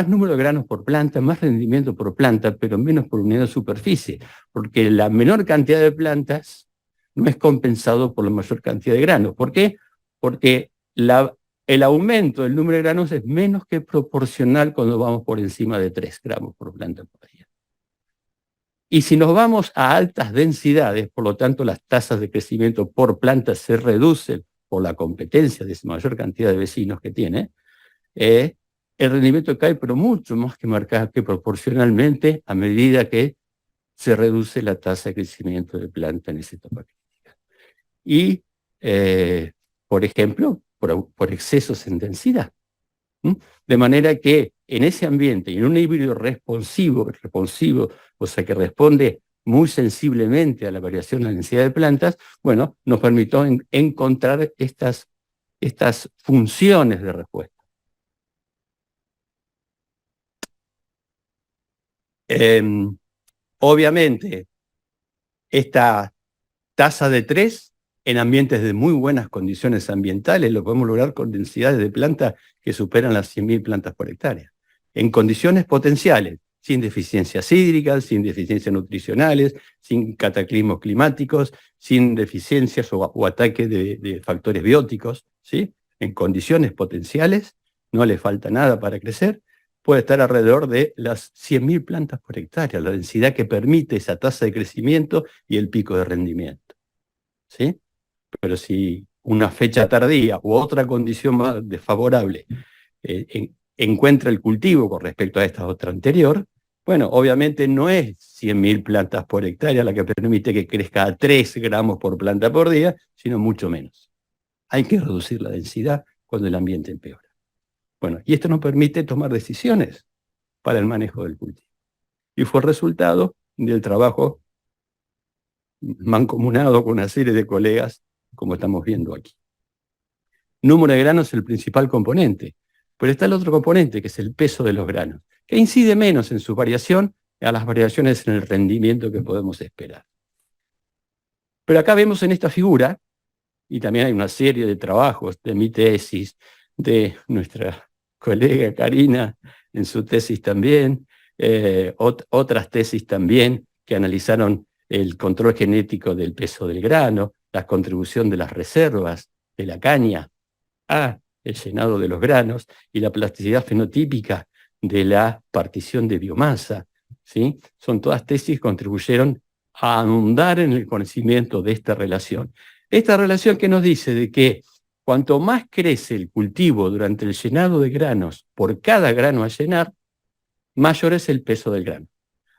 número de granos por planta, más rendimiento por planta, pero menos por unidad de superficie, porque la menor cantidad de plantas no es compensado por la mayor cantidad de granos. ¿Por qué? Porque el aumento del número de granos es menos que proporcional cuando vamos por encima de 3 gramos por planta por día. Y si nos vamos a altas densidades, por lo tanto las tasas de crecimiento por planta se reducen por la competencia de esa mayor cantidad de vecinos que tiene, el rendimiento cae, pero mucho más que proporcionalmente a medida que se reduce la tasa de crecimiento de planta en esa etapa crítica. Y, por ejemplo, por excesos en densidad. De manera que en ese ambiente, en un híbrido responsivo, o sea que responde muy sensiblemente a la variación de la densidad de plantas, bueno, nos permitió encontrar estas funciones de respuesta. Obviamente, esta tasa de 3 en ambientes de muy buenas condiciones ambientales lo podemos lograr con densidades de plantas que superan las 100.000 plantas por hectárea. En condiciones potenciales, sin deficiencias hídricas, sin deficiencias nutricionales, sin cataclismos climáticos, sin deficiencias o ataques de factores bióticos, ¿sí? En condiciones potenciales no le falta nada para crecer, puede estar alrededor de las 100.000 plantas por hectárea, la densidad que permite esa tasa de crecimiento y el pico de rendimiento. ¿Sí? Pero si una fecha tardía u otra condición más desfavorable encuentra el cultivo con respecto a esta otra anterior, bueno, obviamente no es 100.000 plantas por hectárea la que permite que crezca a 3 gramos por planta por día, sino mucho menos. Hay que reducir la densidad cuando el ambiente empeora. Bueno, y esto nos permite tomar decisiones para el manejo del cultivo. Y fue el resultado del trabajo mancomunado con una serie de colegas, como estamos viendo aquí. Número de granos es el principal componente, pero está el otro componente, que es el peso de los granos, que incide menos en su variación a las variaciones en el rendimiento que podemos esperar. Pero acá vemos en esta figura, y también hay una serie de trabajos de mi tesis, de nuestra colega Karina en su tesis también, otras tesis también que analizaron el control genético del peso del grano, la contribución de las reservas de la caña a el llenado de los granos y la plasticidad fenotípica de la partición de biomasa, ¿sí? Son todas tesis que contribuyeron a ahondar en el conocimiento de esta relación. Esta relación que nos dice de que cuanto más crece el cultivo durante el llenado de granos por cada grano a llenar, mayor es el peso del grano.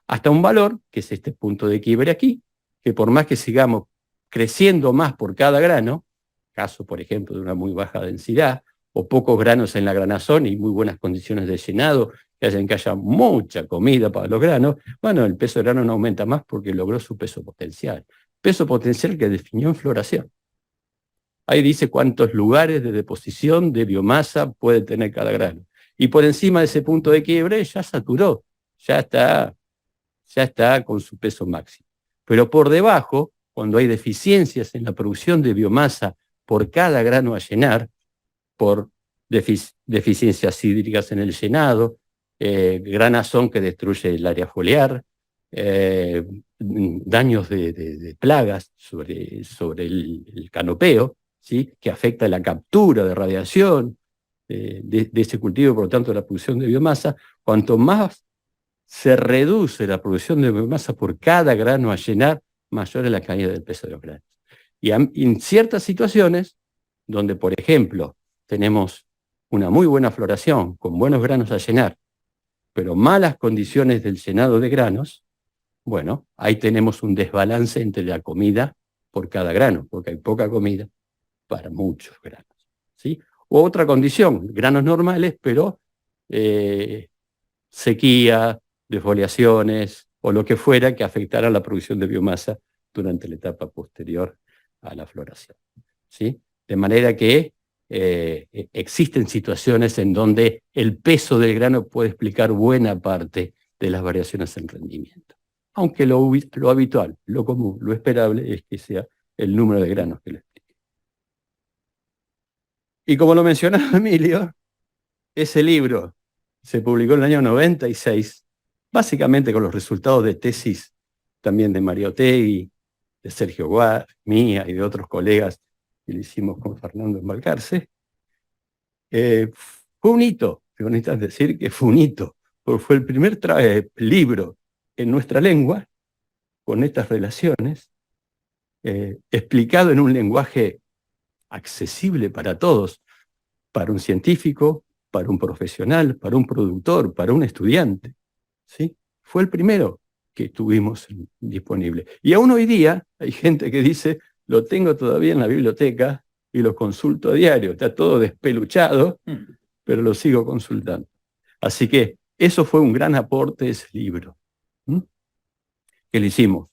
Hasta un valor, que es este punto de quiebre aquí, que por más que sigamos creciendo más por cada grano, caso por ejemplo de una muy baja densidad, o pocos granos en la granazón y muy buenas condiciones de llenado, que haya mucha comida para los granos, bueno, el peso del grano no aumenta más porque logró su peso potencial. Peso potencial que definió en floración. Ahí dice cuántos lugares de deposición de biomasa puede tener cada grano. Y por encima de ese punto de quiebre ya saturó, ya está con su peso máximo. Pero por debajo, cuando hay deficiencias en la producción de biomasa por cada grano a llenar, por deficiencias hídricas en el llenado, granazón que destruye el área foliar, daños de plagas sobre el canopeo, ¿sí? Que afecta la captura de radiación de ese cultivo, por lo tanto la producción de biomasa. Cuanto más se reduce la producción de biomasa por cada grano a llenar, mayor es la caída del peso de los granos. Y en ciertas situaciones, donde por ejemplo tenemos una muy buena floración con buenos granos a llenar, pero malas condiciones del llenado de granos, bueno, ahí tenemos un desbalance entre la comida por cada grano, porque hay poca comida para muchos granos, ¿sí? O otra condición, granos normales, pero sequía, defoliaciones o lo que fuera que afectara la producción de biomasa durante la etapa posterior a la floración, ¿sí? De manera que existen situaciones en donde el peso del grano puede explicar buena parte de las variaciones en rendimiento. Aunque lo habitual, lo común, lo esperable es que sea el número de granos que lo explique. Y como lo mencionaba Emilio, ese libro se publicó en el año 96, básicamente con los resultados de tesis también de María Otegui, de Sergio Guar, mía y de otros colegas que lo hicimos con Fernando Embalcarce. Fue un hito, me bonita decir que fue un hito, porque fue el primer libro en nuestra lengua con estas relaciones, explicado en un lenguaje accesible para todos, para un científico, para un profesional, para un productor, para un estudiante, ¿sí? Fue el primero que tuvimos disponible. Y aún hoy día hay gente que dice, lo tengo todavía en la biblioteca y lo consulto a diario, está todo despeluchado, pero lo sigo consultando. Así que eso fue un gran aporte de ese libro, que lo hicimos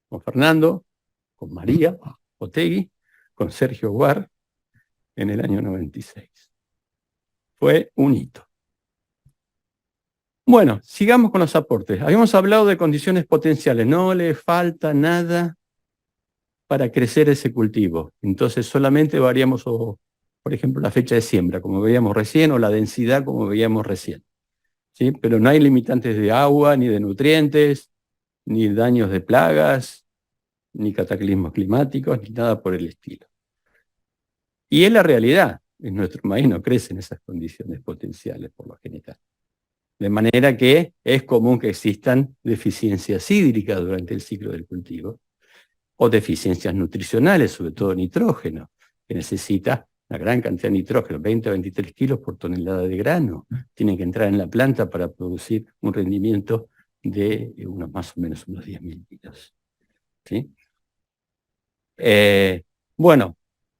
con Fernando, con María Otegui, con Sergio Guar, en el año 96. Fue un hito. Bueno, sigamos con los aportes. Habíamos hablado de condiciones potenciales. No le falta nada para crecer ese cultivo. Entonces solamente variamos, por ejemplo, la fecha de siembra, como veíamos recién, o la densidad, como veíamos recién, ¿sí? Pero no hay limitantes de agua, ni de nutrientes, ni daños de plagas, ni cataclismos climáticos, ni nada por el estilo. Y es la realidad. En nuestro país no crecen esas condiciones potenciales por lo general. De manera que es común que existan deficiencias hídricas durante el ciclo del cultivo, o deficiencias nutricionales, sobre todo nitrógeno, que necesita una gran cantidad de nitrógeno, 20 a 23 kilos por tonelada de grano. Tienen que entrar en la planta para producir un rendimiento de más o menos unos 10.000 kilos. ¿Sí? Bueno,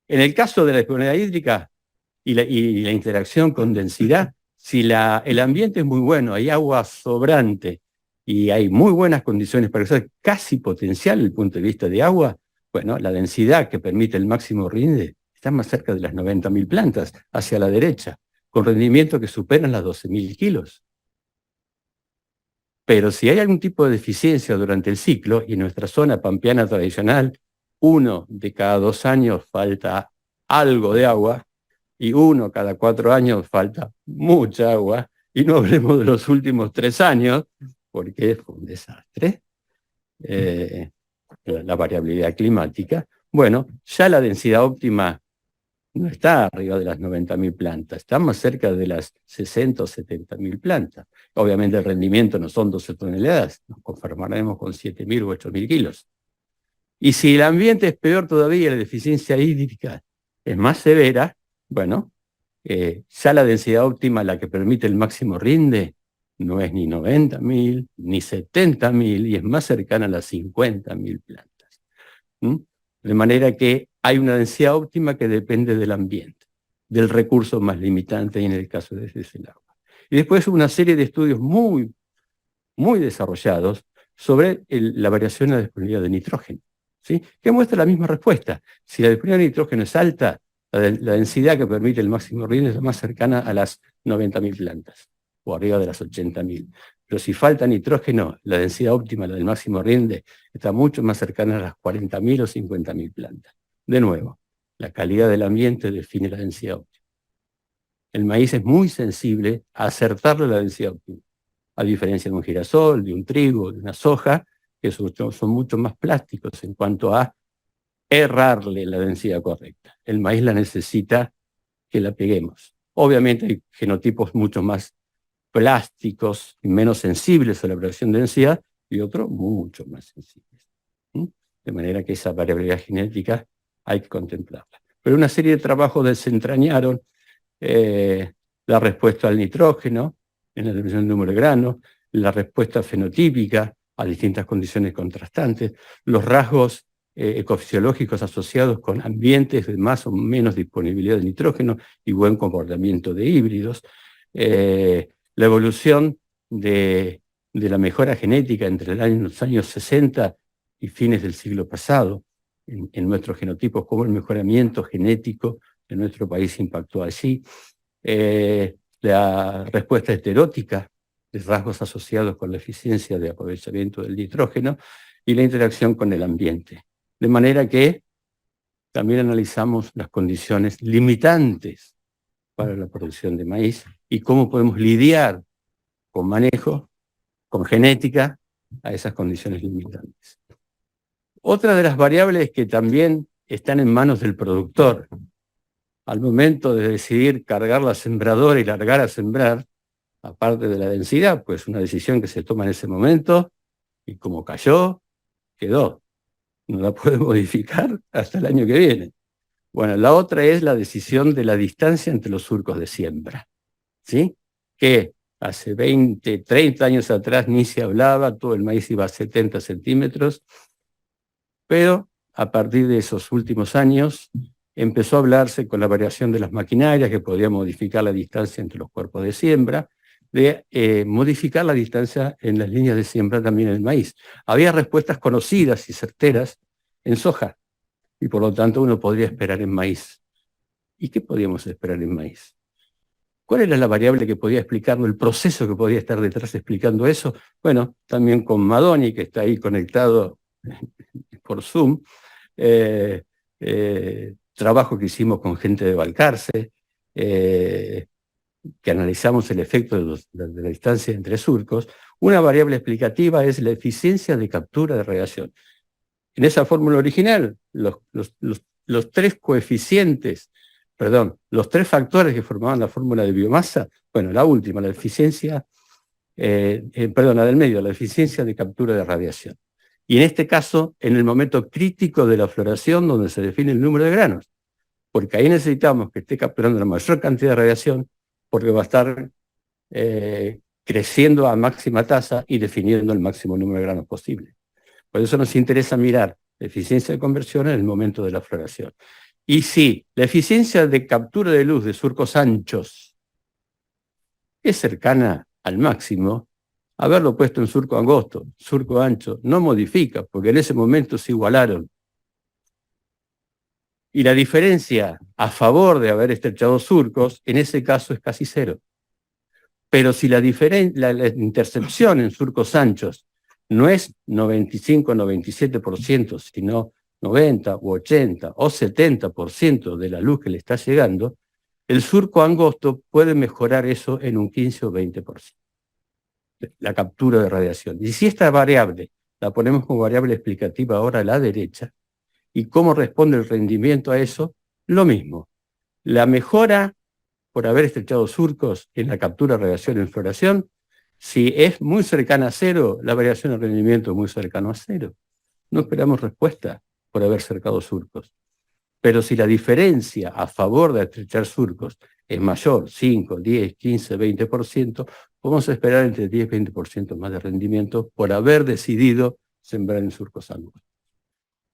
en el caso de la disponibilidad hídrica y la interacción con densidad, si el ambiente es muy bueno, hay agua sobrante y hay muy buenas condiciones para usar, casi potencial desde el punto de vista de agua, bueno, la densidad que permite el máximo rinde está más cerca de las 90.000 plantas, hacia la derecha, con rendimientos que superan las 12.000 kilos. Pero si hay algún tipo de deficiencia durante el ciclo, y en nuestra zona pampeana tradicional, 1 de cada 2 años falta algo de agua, y 1 cada 4 años falta mucha agua, y no hablemos de los últimos 3 años, porque fue un desastre, la variabilidad climática. Bueno, ya la densidad óptima no está arriba de las 90.000 plantas, está más cerca de las 60 o 70.000 plantas. Obviamente el rendimiento no son 12 toneladas, nos conformaremos con 7.000 u 8.000 kilos. Y si el ambiente es peor todavía, la deficiencia hídrica es más severa, bueno, ya la densidad óptima, la que permite el máximo rinde, no es ni 90.000, ni 70.000, y es más cercana a las 50.000 plantas. De manera que hay una densidad óptima que depende del ambiente, del recurso más limitante, y en el caso de ese es el agua. Y después una serie de estudios muy, muy desarrollados sobre la variación en la disponibilidad de nitrógeno, ¿sí? Que muestra la misma respuesta. Si la disponibilidad de nitrógeno es alta, la densidad que permite el máximo rinde es más cercana a las 90.000 plantas, o arriba de las 80.000. Pero si falta nitrógeno, la densidad óptima, la del máximo rinde, está mucho más cercana a las 40.000 o 50.000 plantas. De nuevo, la calidad del ambiente define la densidad óptima. El maíz es muy sensible a acertarle la densidad óptima, a diferencia de un girasol, de un trigo, de una soja, que son mucho más plásticos en cuanto a errarle la densidad correcta. El maíz la necesita que la peguemos. Obviamente hay genotipos mucho más plásticos y menos sensibles a la variación de densidad, y otros mucho más sensibles. De manera que esa variabilidad genética hay que contemplarla. Pero una serie de trabajos desentrañaron la respuesta al nitrógeno en la determinación del número de granos, la respuesta fenotípica a distintas condiciones contrastantes, los rasgos ecofisiológicos asociados con ambientes de más o menos disponibilidad de nitrógeno y buen comportamiento de híbridos, la evolución de la mejora genética entre los años 60 y fines del siglo pasado en nuestros genotipos, cómo el mejoramiento genético de nuestro país impactó allí, la respuesta heterótica de rasgos asociados con la eficiencia de aprovechamiento del nitrógeno y la interacción con el ambiente. De manera que también analizamos las condiciones limitantes para la producción de maíz y cómo podemos lidiar con manejo, con genética, a esas condiciones limitantes. Otra de las variables que también están en manos del productor, al momento de decidir cargar la sembradora y largar a sembrar, aparte de la densidad, pues una decisión que se toma en ese momento, y como cayó, quedó. No la puede modificar hasta el año que viene. Bueno, la otra es la decisión de la distancia entre los surcos de siembra, ¿sí? Que hace 20, 30 años atrás ni se hablaba, todo el maíz iba a 70 centímetros, pero a partir de esos últimos años empezó a hablarse con la variación de las maquinarias que podía modificar la distancia entre los cuerpos de siembra, de modificar la distancia en las líneas de siembra también en el maíz. Había respuestas conocidas y certeras en soja, y por lo tanto uno podría esperar en maíz. ¿Y qué podíamos esperar en maíz? ¿Cuál era la variable que podía explicarlo, el proceso que podía estar detrás explicando eso? Bueno, también con Madoni, que está ahí conectado por Zoom, trabajo que hicimos con gente de Balcarce, que analizamos el efecto de la distancia entre surcos. Una variable explicativa es la eficiencia de captura de radiación. En esa fórmula original, los tres coeficientes, los tres factores que formaban la fórmula de biomasa, bueno, la última, la eficiencia la del medio, la eficiencia de captura de radiación. Y en este caso, en el momento crítico de la floración, donde se define el número de granos, porque ahí necesitamos que esté capturando la mayor cantidad de radiación, porque va a estar creciendo a máxima tasa y definiendo el máximo número de granos posible. Por eso nos interesa mirar la eficiencia de conversión en el momento de la floración. Y sí, la eficiencia de captura de luz de surcos anchos es cercana al máximo. Haberlo puesto en surco angosto, surco ancho, no modifica, porque en ese momento se igualaron. Y la diferencia a favor de haber estrechado surcos, en ese caso es casi cero. Pero si la intercepción en surcos anchos no es 95 o 97%, sino 90 o 80 o 70% de la luz que le está llegando, el surco angosto puede mejorar eso en un 15 o 20%. La captura de radiación. Y si esta variable la ponemos como variable explicativa ahora a la derecha, y cómo responde el rendimiento a eso, lo mismo. La mejora por haber estrechado surcos en la captura de radiación en floración, si es muy cercana a cero, la variación de rendimiento es muy cercana a cero. No esperamos respuesta por haber cercado surcos. Pero si la diferencia a favor de estrechar surcos es mayor, 5, 10, 15, 20%, podemos esperar entre 10 y 20% más de rendimiento por haber decidido sembrar en surcos angostos.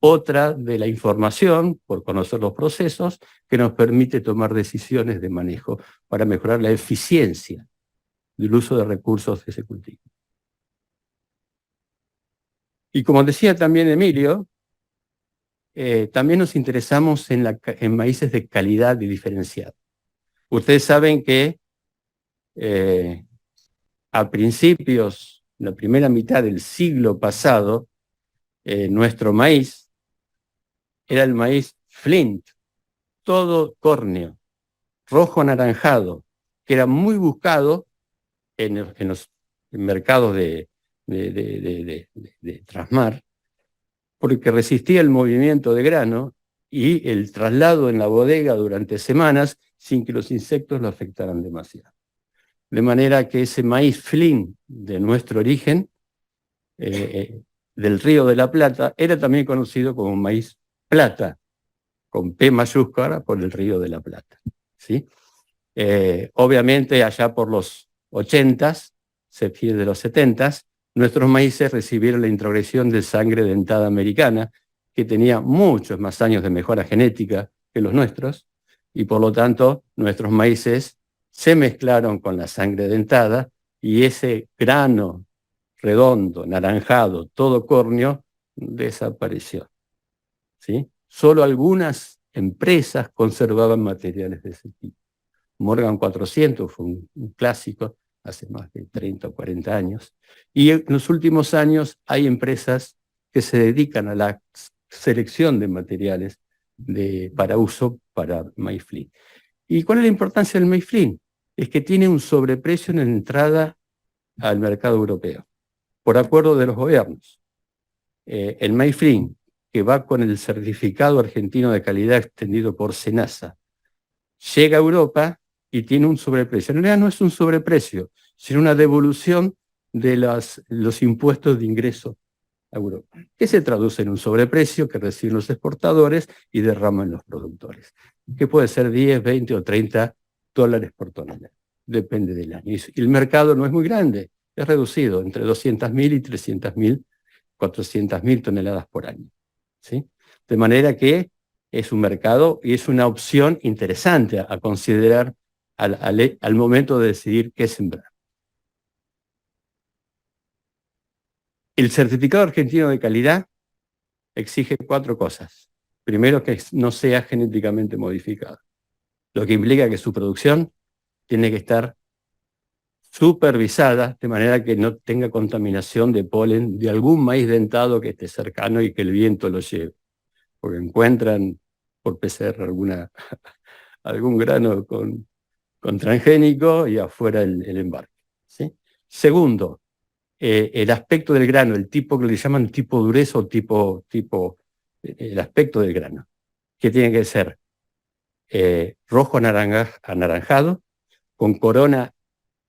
Otra de la información, por conocer los procesos, que nos permite tomar decisiones de manejo para mejorar la eficiencia del uso de recursos de ese cultivo. Y como decía también Emilio, también nos interesamos en maíces de calidad y diferenciada. Ustedes saben que a principios, la primera mitad del siglo pasado, nuestro maíz era el maíz Flint, todo córneo, rojo anaranjado, que era muy buscado en los mercados de trasmar, porque resistía el movimiento de grano y el traslado en la bodega durante semanas sin que los insectos lo afectaran demasiado. De manera que ese maíz Flint de nuestro origen, del Río de la Plata, era también conocido como maíz plata, con P mayúscula por el Río de la Plata, ¿sí? Obviamente allá por los 80s, septiembre de los 70s, nuestros maíces recibieron la introgresión de sangre dentada americana, que tenía muchos más años de mejora genética que los nuestros, y por lo tanto nuestros maíces se mezclaron con la sangre dentada, y ese grano redondo, naranjado, todo córneo, desapareció, ¿sí? Solo algunas empresas conservaban materiales de ese tipo. Morgan 400 fue un clásico hace más de 30 o 40 años. Y en los últimos años hay empresas que se dedican a la selección de materiales para uso para maíz Flint. ¿Y cuál es la importancia del maíz Flint? Es que tiene un sobreprecio en la entrada al mercado europeo, por acuerdo de los gobiernos. El maíz Flint, que va con el certificado argentino de calidad extendido por SENASA, llega a Europa y tiene un sobreprecio. En realidad no es un sobreprecio, sino una devolución de los impuestos de ingreso a Europa, que se traduce en un sobreprecio que reciben los exportadores y derraman los productores, que puede ser 10, 20 o 30 dólares por tonelada, depende del año. Y el mercado no es muy grande, es reducido, entre 200.000 y 300.000, 400.000 toneladas por año, ¿sí? De manera que es un mercado y es una opción interesante a considerar al momento de decidir qué sembrar. El certificado argentino de calidad exige 4 cosas. Primero, que no sea genéticamente modificado, lo que implica que su producción tiene que estar supervisada de manera que no tenga contaminación de polen de algún maíz dentado que esté cercano y que el viento lo lleve, porque encuentran por PCR algún grano con transgénico y afuera el embarque, ¿sí? Segundo, el aspecto del grano, el tipo que le llaman tipo dureza o el aspecto del grano, que tiene que ser rojo anaranjado, con corona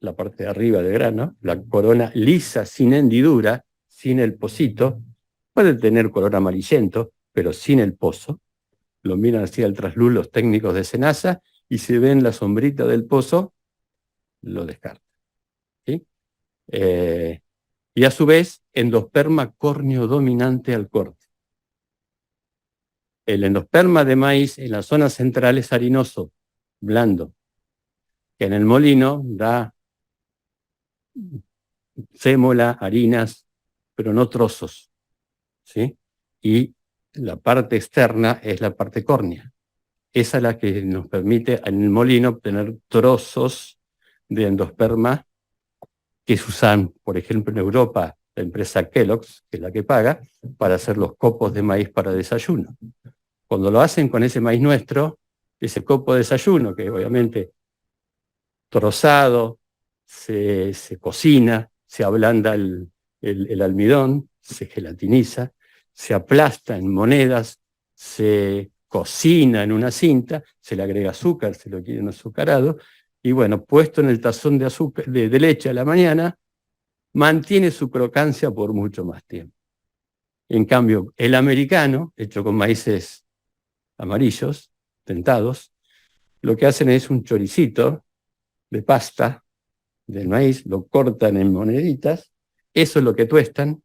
la parte de arriba del grano, la corona lisa, sin hendidura, sin el pocito, puede tener color amarillento, pero sin el pozo. Lo miran así al trasluz los técnicos de SENASA y si ven la sombrita del pozo, lo descartan. ¿Sí? Y a su vez, endosperma córneo dominante al corte. El endosperma de maíz en la zona central es harinoso, blando, que en el molino da sémola, harinas, pero no trozos, ¿sí? Y la parte externa es la parte córnea. Esa es la que nos permite en el molino obtener trozos de endosperma que se usan, por ejemplo, en Europa, la empresa Kellogg's, que es la que paga, para hacer los copos de maíz para desayuno. Cuando lo hacen con ese maíz nuestro, ese copo de desayuno, que obviamente trozado, se cocina, se ablanda el almidón, se gelatiniza, se aplasta en monedas, se cocina en una cinta, se le agrega azúcar, se lo quieren azucarado, y bueno, puesto en el tazón de, azúcar, de leche a la mañana, mantiene su crocancia por mucho más tiempo. En cambio, el americano, hecho con maíces amarillos, tentados, lo que hacen es un choricito de pasta del maíz, lo cortan en moneditas, eso es lo que tuestan,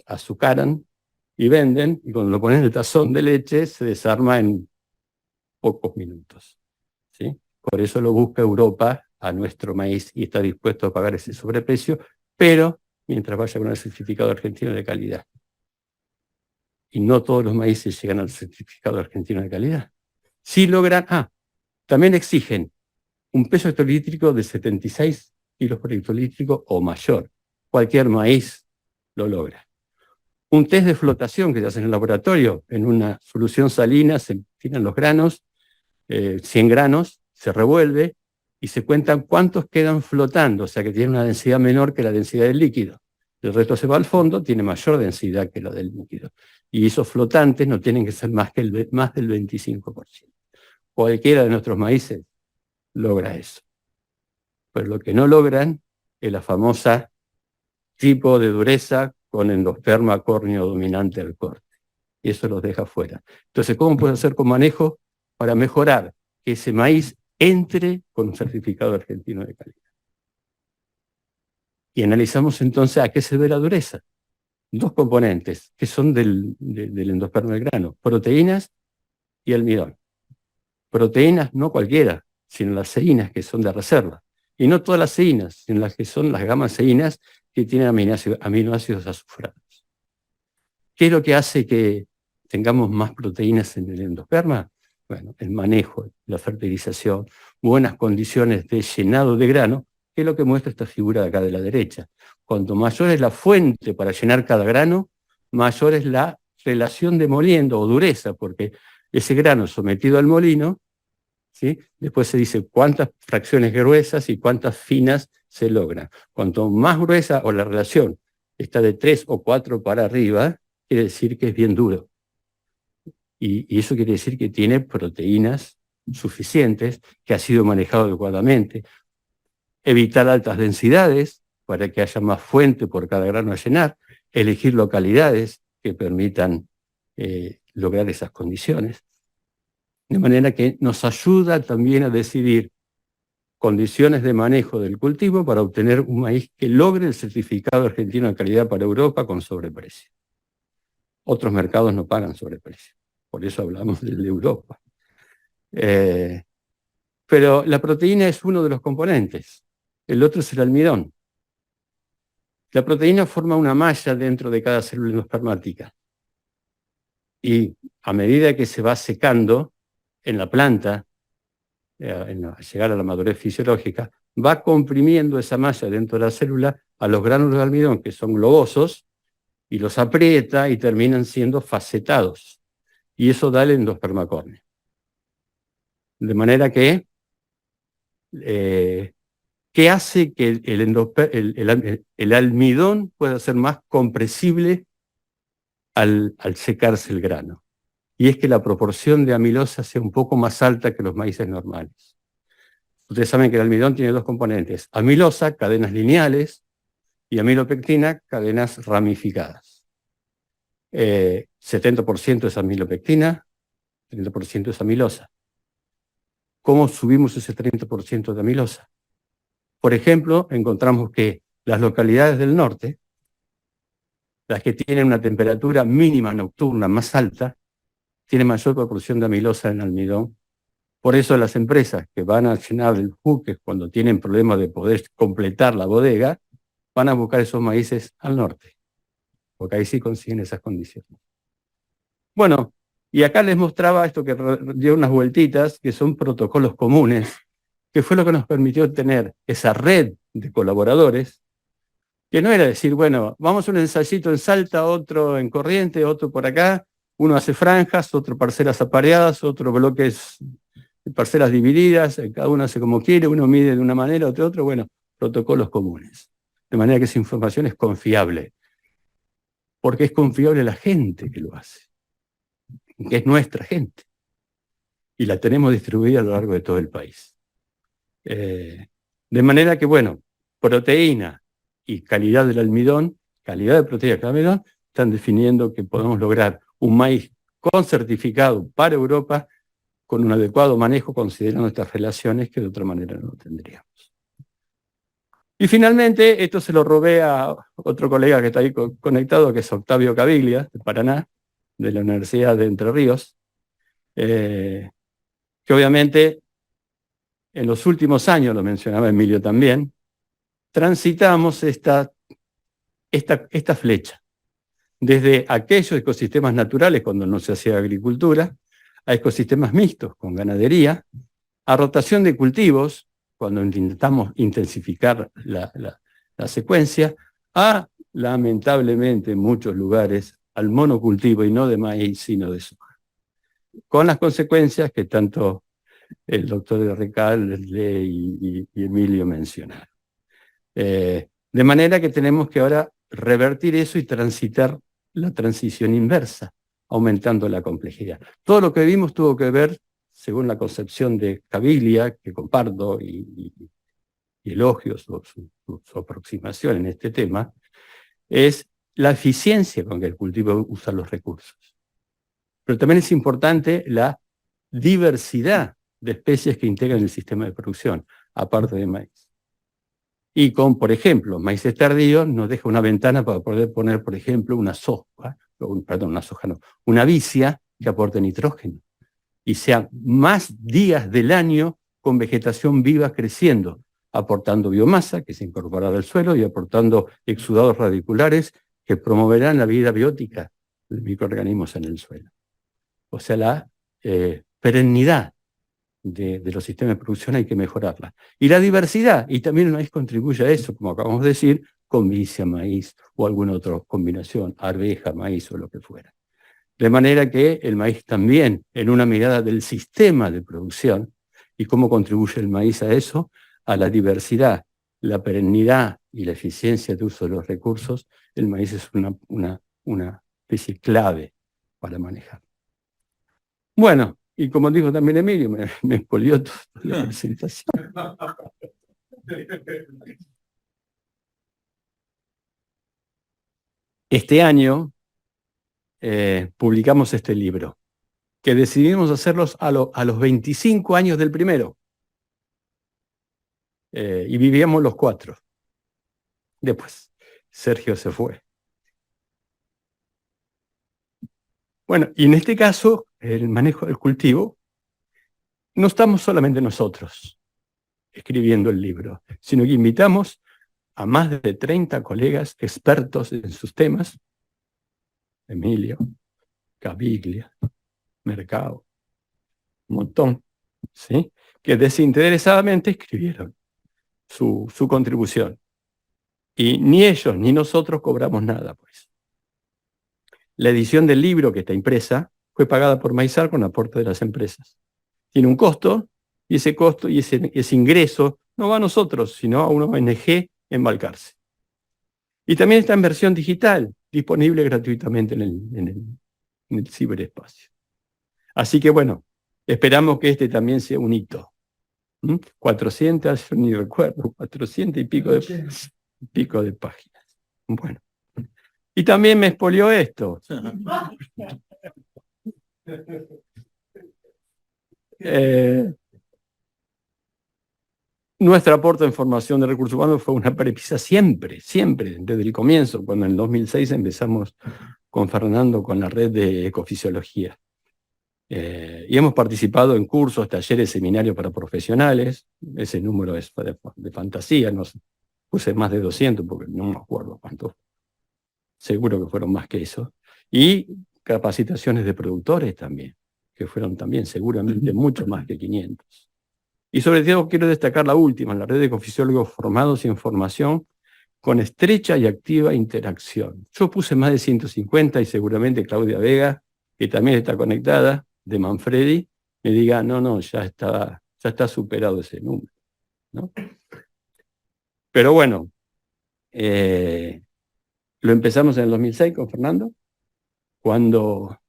azucaran y venden, y cuando lo ponen en el tazón de leche se desarma en pocos minutos, ¿sí? Por eso lo busca Europa a nuestro maíz y está dispuesto a pagar ese sobreprecio, pero mientras vaya con el certificado argentino de calidad. Y no todos los maíces llegan al certificado argentino de calidad. Sí logran, también exigen un peso hectolítrico de 76 kilos por hectolítrico o mayor. Cualquier maíz lo logra. Un test de flotación que se hace en el laboratorio, en una solución salina, se tiran los granos, 100 granos, se revuelve y se cuentan cuántos quedan flotando, o sea que tiene una densidad menor que la densidad del líquido. El resto se va al fondo, tiene mayor densidad que la del líquido. Y esos flotantes no tienen que ser más del 25%. Cualquiera de nuestros maíces logra eso. Pero lo que no logran es la famosa tipo de dureza con endosperma córneo dominante al corte. Y eso los deja fuera. Entonces, ¿cómo puedo hacer con manejo para mejorar que ese maíz entre con un certificado argentino de calidad? Y analizamos entonces a qué se debe la dureza. Dos componentes que son del endosperma del grano, proteínas y almidón. Proteínas no cualquiera, sino las ceínas que son de reserva. Y no todas las ceínas, sino las que son las gamas-ceínas que tienen aminoácidos azufrados. ¿Qué es lo que hace que tengamos más proteínas en el endosperma? Bueno, el manejo, la fertilización, buenas condiciones de llenado de grano, que es lo que muestra esta figura de acá de la derecha. Cuanto mayor es la fuente para llenar cada grano, mayor es la relación de moliendo o dureza, porque ese grano sometido al molino, ¿sí? Después se dice cuántas fracciones gruesas y cuántas finas se logran. Cuanto más gruesa o la relación está de 3 o 4 para arriba, quiere decir que es bien duro. Y eso quiere decir que tiene proteínas suficientes, que ha sido manejado adecuadamente. Evitar altas densidades para que haya más fuente por cada grano a llenar. Elegir localidades que permitan lograr esas condiciones. De manera que nos ayuda también a decidir condiciones de manejo del cultivo para obtener un maíz que logre el certificado argentino de calidad para Europa con sobreprecio. Otros mercados no pagan sobreprecio, por eso hablamos del de Europa. Pero la proteína es uno de los componentes, el otro es el almidón. La proteína forma una malla dentro de cada célula endospermática y a medida que se va secando en la planta, al llegar a la madurez fisiológica, va comprimiendo esa malla dentro de la célula a los gránulos de almidón, que son globosos, y los aprieta y terminan siendo facetados. Y eso da el endosperma córneo. De manera que, ¿qué hace que el almidón pueda ser más compresible al secarse el grano? Y es que la proporción de amilosa sea un poco más alta que los maíces normales. Ustedes saben que el almidón tiene dos componentes: amilosa, cadenas lineales, y amilopectina, cadenas ramificadas. 70% es amilopectina, 30% es amilosa. ¿Cómo subimos ese 30% de amilosa? Por ejemplo, encontramos que las localidades del norte, las que tienen una temperatura mínima nocturna más alta, tienen mayor proporción de amilosa en almidón. Por eso las empresas que van a llenar el buque cuando tienen problemas de poder completar la bodega, van a buscar esos maíces al norte, porque ahí sí consiguen esas condiciones. Bueno, y acá les mostraba esto que dio unas vueltitas, que son protocolos comunes, que fue lo que nos permitió tener esa red de colaboradores, que no era decir, bueno, vamos a un ensayito en Salta, otro en Corrientes, otro por acá, uno hace franjas, otro parcelas apareadas, otro bloques, parcelas divididas, cada uno hace como quiere, uno mide de una manera, otro, bueno, protocolos comunes. De manera que esa información es confiable, porque es confiable la gente que lo hace, que es nuestra gente, y la tenemos distribuida a lo largo de todo el país. De manera que, bueno, proteína y calidad del almidón, calidad de proteína del almidón, están definiendo que podemos lograr un maíz con certificado para Europa, con un adecuado manejo considerando estas relaciones que de otra manera no tendríamos. Y finalmente, esto se lo robé a otro colega que está ahí conectado, que es Octavio Caviglia, de Paraná, de la Universidad de Entre Ríos, que obviamente en los últimos años, lo mencionaba Emilio también, transitamos esta flecha, desde aquellos ecosistemas naturales, cuando no se hacía agricultura, a ecosistemas mixtos, con ganadería, a rotación de cultivos, cuando intentamos intensificar la secuencia, a, lamentablemente, en muchos lugares, al monocultivo, y no de maíz, sino de soja. Con las consecuencias que tanto el doctor Recalde y Emilio mencionaron. De manera que tenemos que ahora revertir eso y transitar la transición inversa, aumentando la complejidad. Todo lo que vimos tuvo que ver, según la concepción de Caviglia, que comparto y elogio su aproximación en este tema, es la eficiencia con que el cultivo usa los recursos. Pero también es importante la diversidad de especies que integran el sistema de producción, aparte de maíz. Y con, por ejemplo, maíces tardíos nos deja una ventana para poder poner, por ejemplo, una vicia que aporte nitrógeno. Y sean más días del año con vegetación viva creciendo, aportando biomasa que se incorporará al suelo y aportando exudados radiculares que promoverán la vida biótica de microorganismos en el suelo. O sea, la perennidad de los sistemas de producción hay que mejorarla. Y la diversidad, y también el maíz contribuye a eso, como acabamos de decir, con vicia, maíz o alguna otra combinación, arveja, maíz o lo que fuera. De manera que el maíz también, en una mirada del sistema de producción, y cómo contribuye el maíz a eso, a la diversidad, la perennidad y la eficiencia de uso de los recursos, el maíz es una especie clave para manejar. Bueno, y como dijo también Emilio, me expolió toda la presentación. Este año publicamos este libro, que decidimos hacerlos a los 25 años del primero. Y vivíamos los 4. Después, Sergio se fue. Bueno, y en este caso, el manejo del cultivo, no estamos solamente nosotros escribiendo el libro, sino que invitamos a más de 30 colegas expertos en sus temas, Emilio, Caviglia, Mercado, un montón, ¿sí?, que desinteresadamente escribieron su contribución. Y ni ellos ni nosotros cobramos nada, pues. La edición del libro, que está impresa, fue pagada por Maizar con aporte de las empresas. Tiene un costo, y ese costo y ese ingreso no va a nosotros, sino a una ONG en Balcarce. Y también está en versión digital, disponible gratuitamente en el ciberespacio. Así que bueno, esperamos que este también sea un hito 400, yo ni recuerdo, 400 y pico de páginas. Bueno. Y también me expolió esto. Nuestro aporte en formación de recursos humanos fue una premisa siempre, desde el comienzo, cuando en el 2006 empezamos con Fernando con la red de ecofisiología. Y hemos participado en cursos, talleres, seminarios para profesionales. Ese número es de fantasía, no sé, puse más de 200 porque no me acuerdo cuántos. Seguro que fueron más que eso. Y capacitaciones de productores también, que fueron también seguramente mucho más que 500. Y sobre todo quiero destacar la última, la red de ecofisiólogos formados en formación con estrecha y activa interacción. Yo puse más de 150 y seguramente Claudia Vega, que también está conectada, de Manfredi, me diga, no, ya está superado ese número, ¿no? Pero bueno, lo empezamos en el 2006 con Fernando, cuando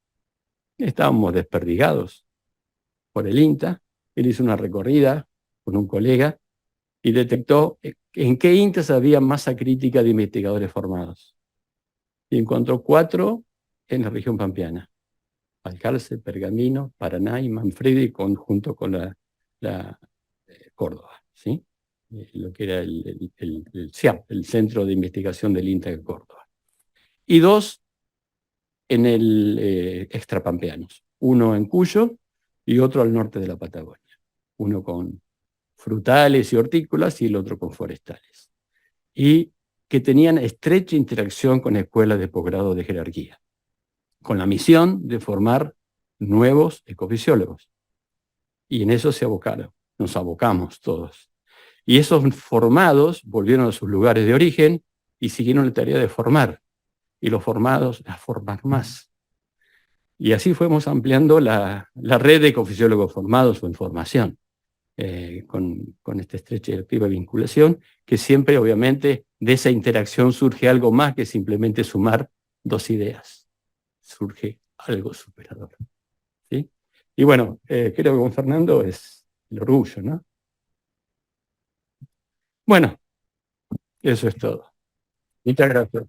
estábamos desperdigados por el INTA. Él hizo una recorrida con un colega y detectó en qué INTAs había masa crítica de investigadores formados. Y encontró 4 en la región pampeana: Balcarce, Pergamino, Paraná y Manfredi, junto con la Córdoba, ¿sí? Lo que era el CIAP, el Centro de Investigación del INTA de Córdoba. Y 2 en el extrapampeanos, uno en Cuyo y otro al norte de la Patagonia. Uno con frutales y hortícolas y el otro con forestales. Y que tenían estrecha interacción con escuelas de posgrado de jerarquía, con la misión de formar nuevos ecofisiólogos. Y en eso nos abocamos todos. Y esos formados volvieron a sus lugares de origen y siguieron la tarea de formar. Y los formados a formar más. Y así fuimos ampliando la red de ecofisiólogos formados o en formación, con esta estrecha y activa vinculación, que siempre, obviamente, de esa interacción surge algo más que simplemente sumar 2 ideas. Surge algo superador, ¿sí? Y bueno, creo que con Fernando es el orgullo, ¿no? Bueno, eso es todo. Muchas gracias.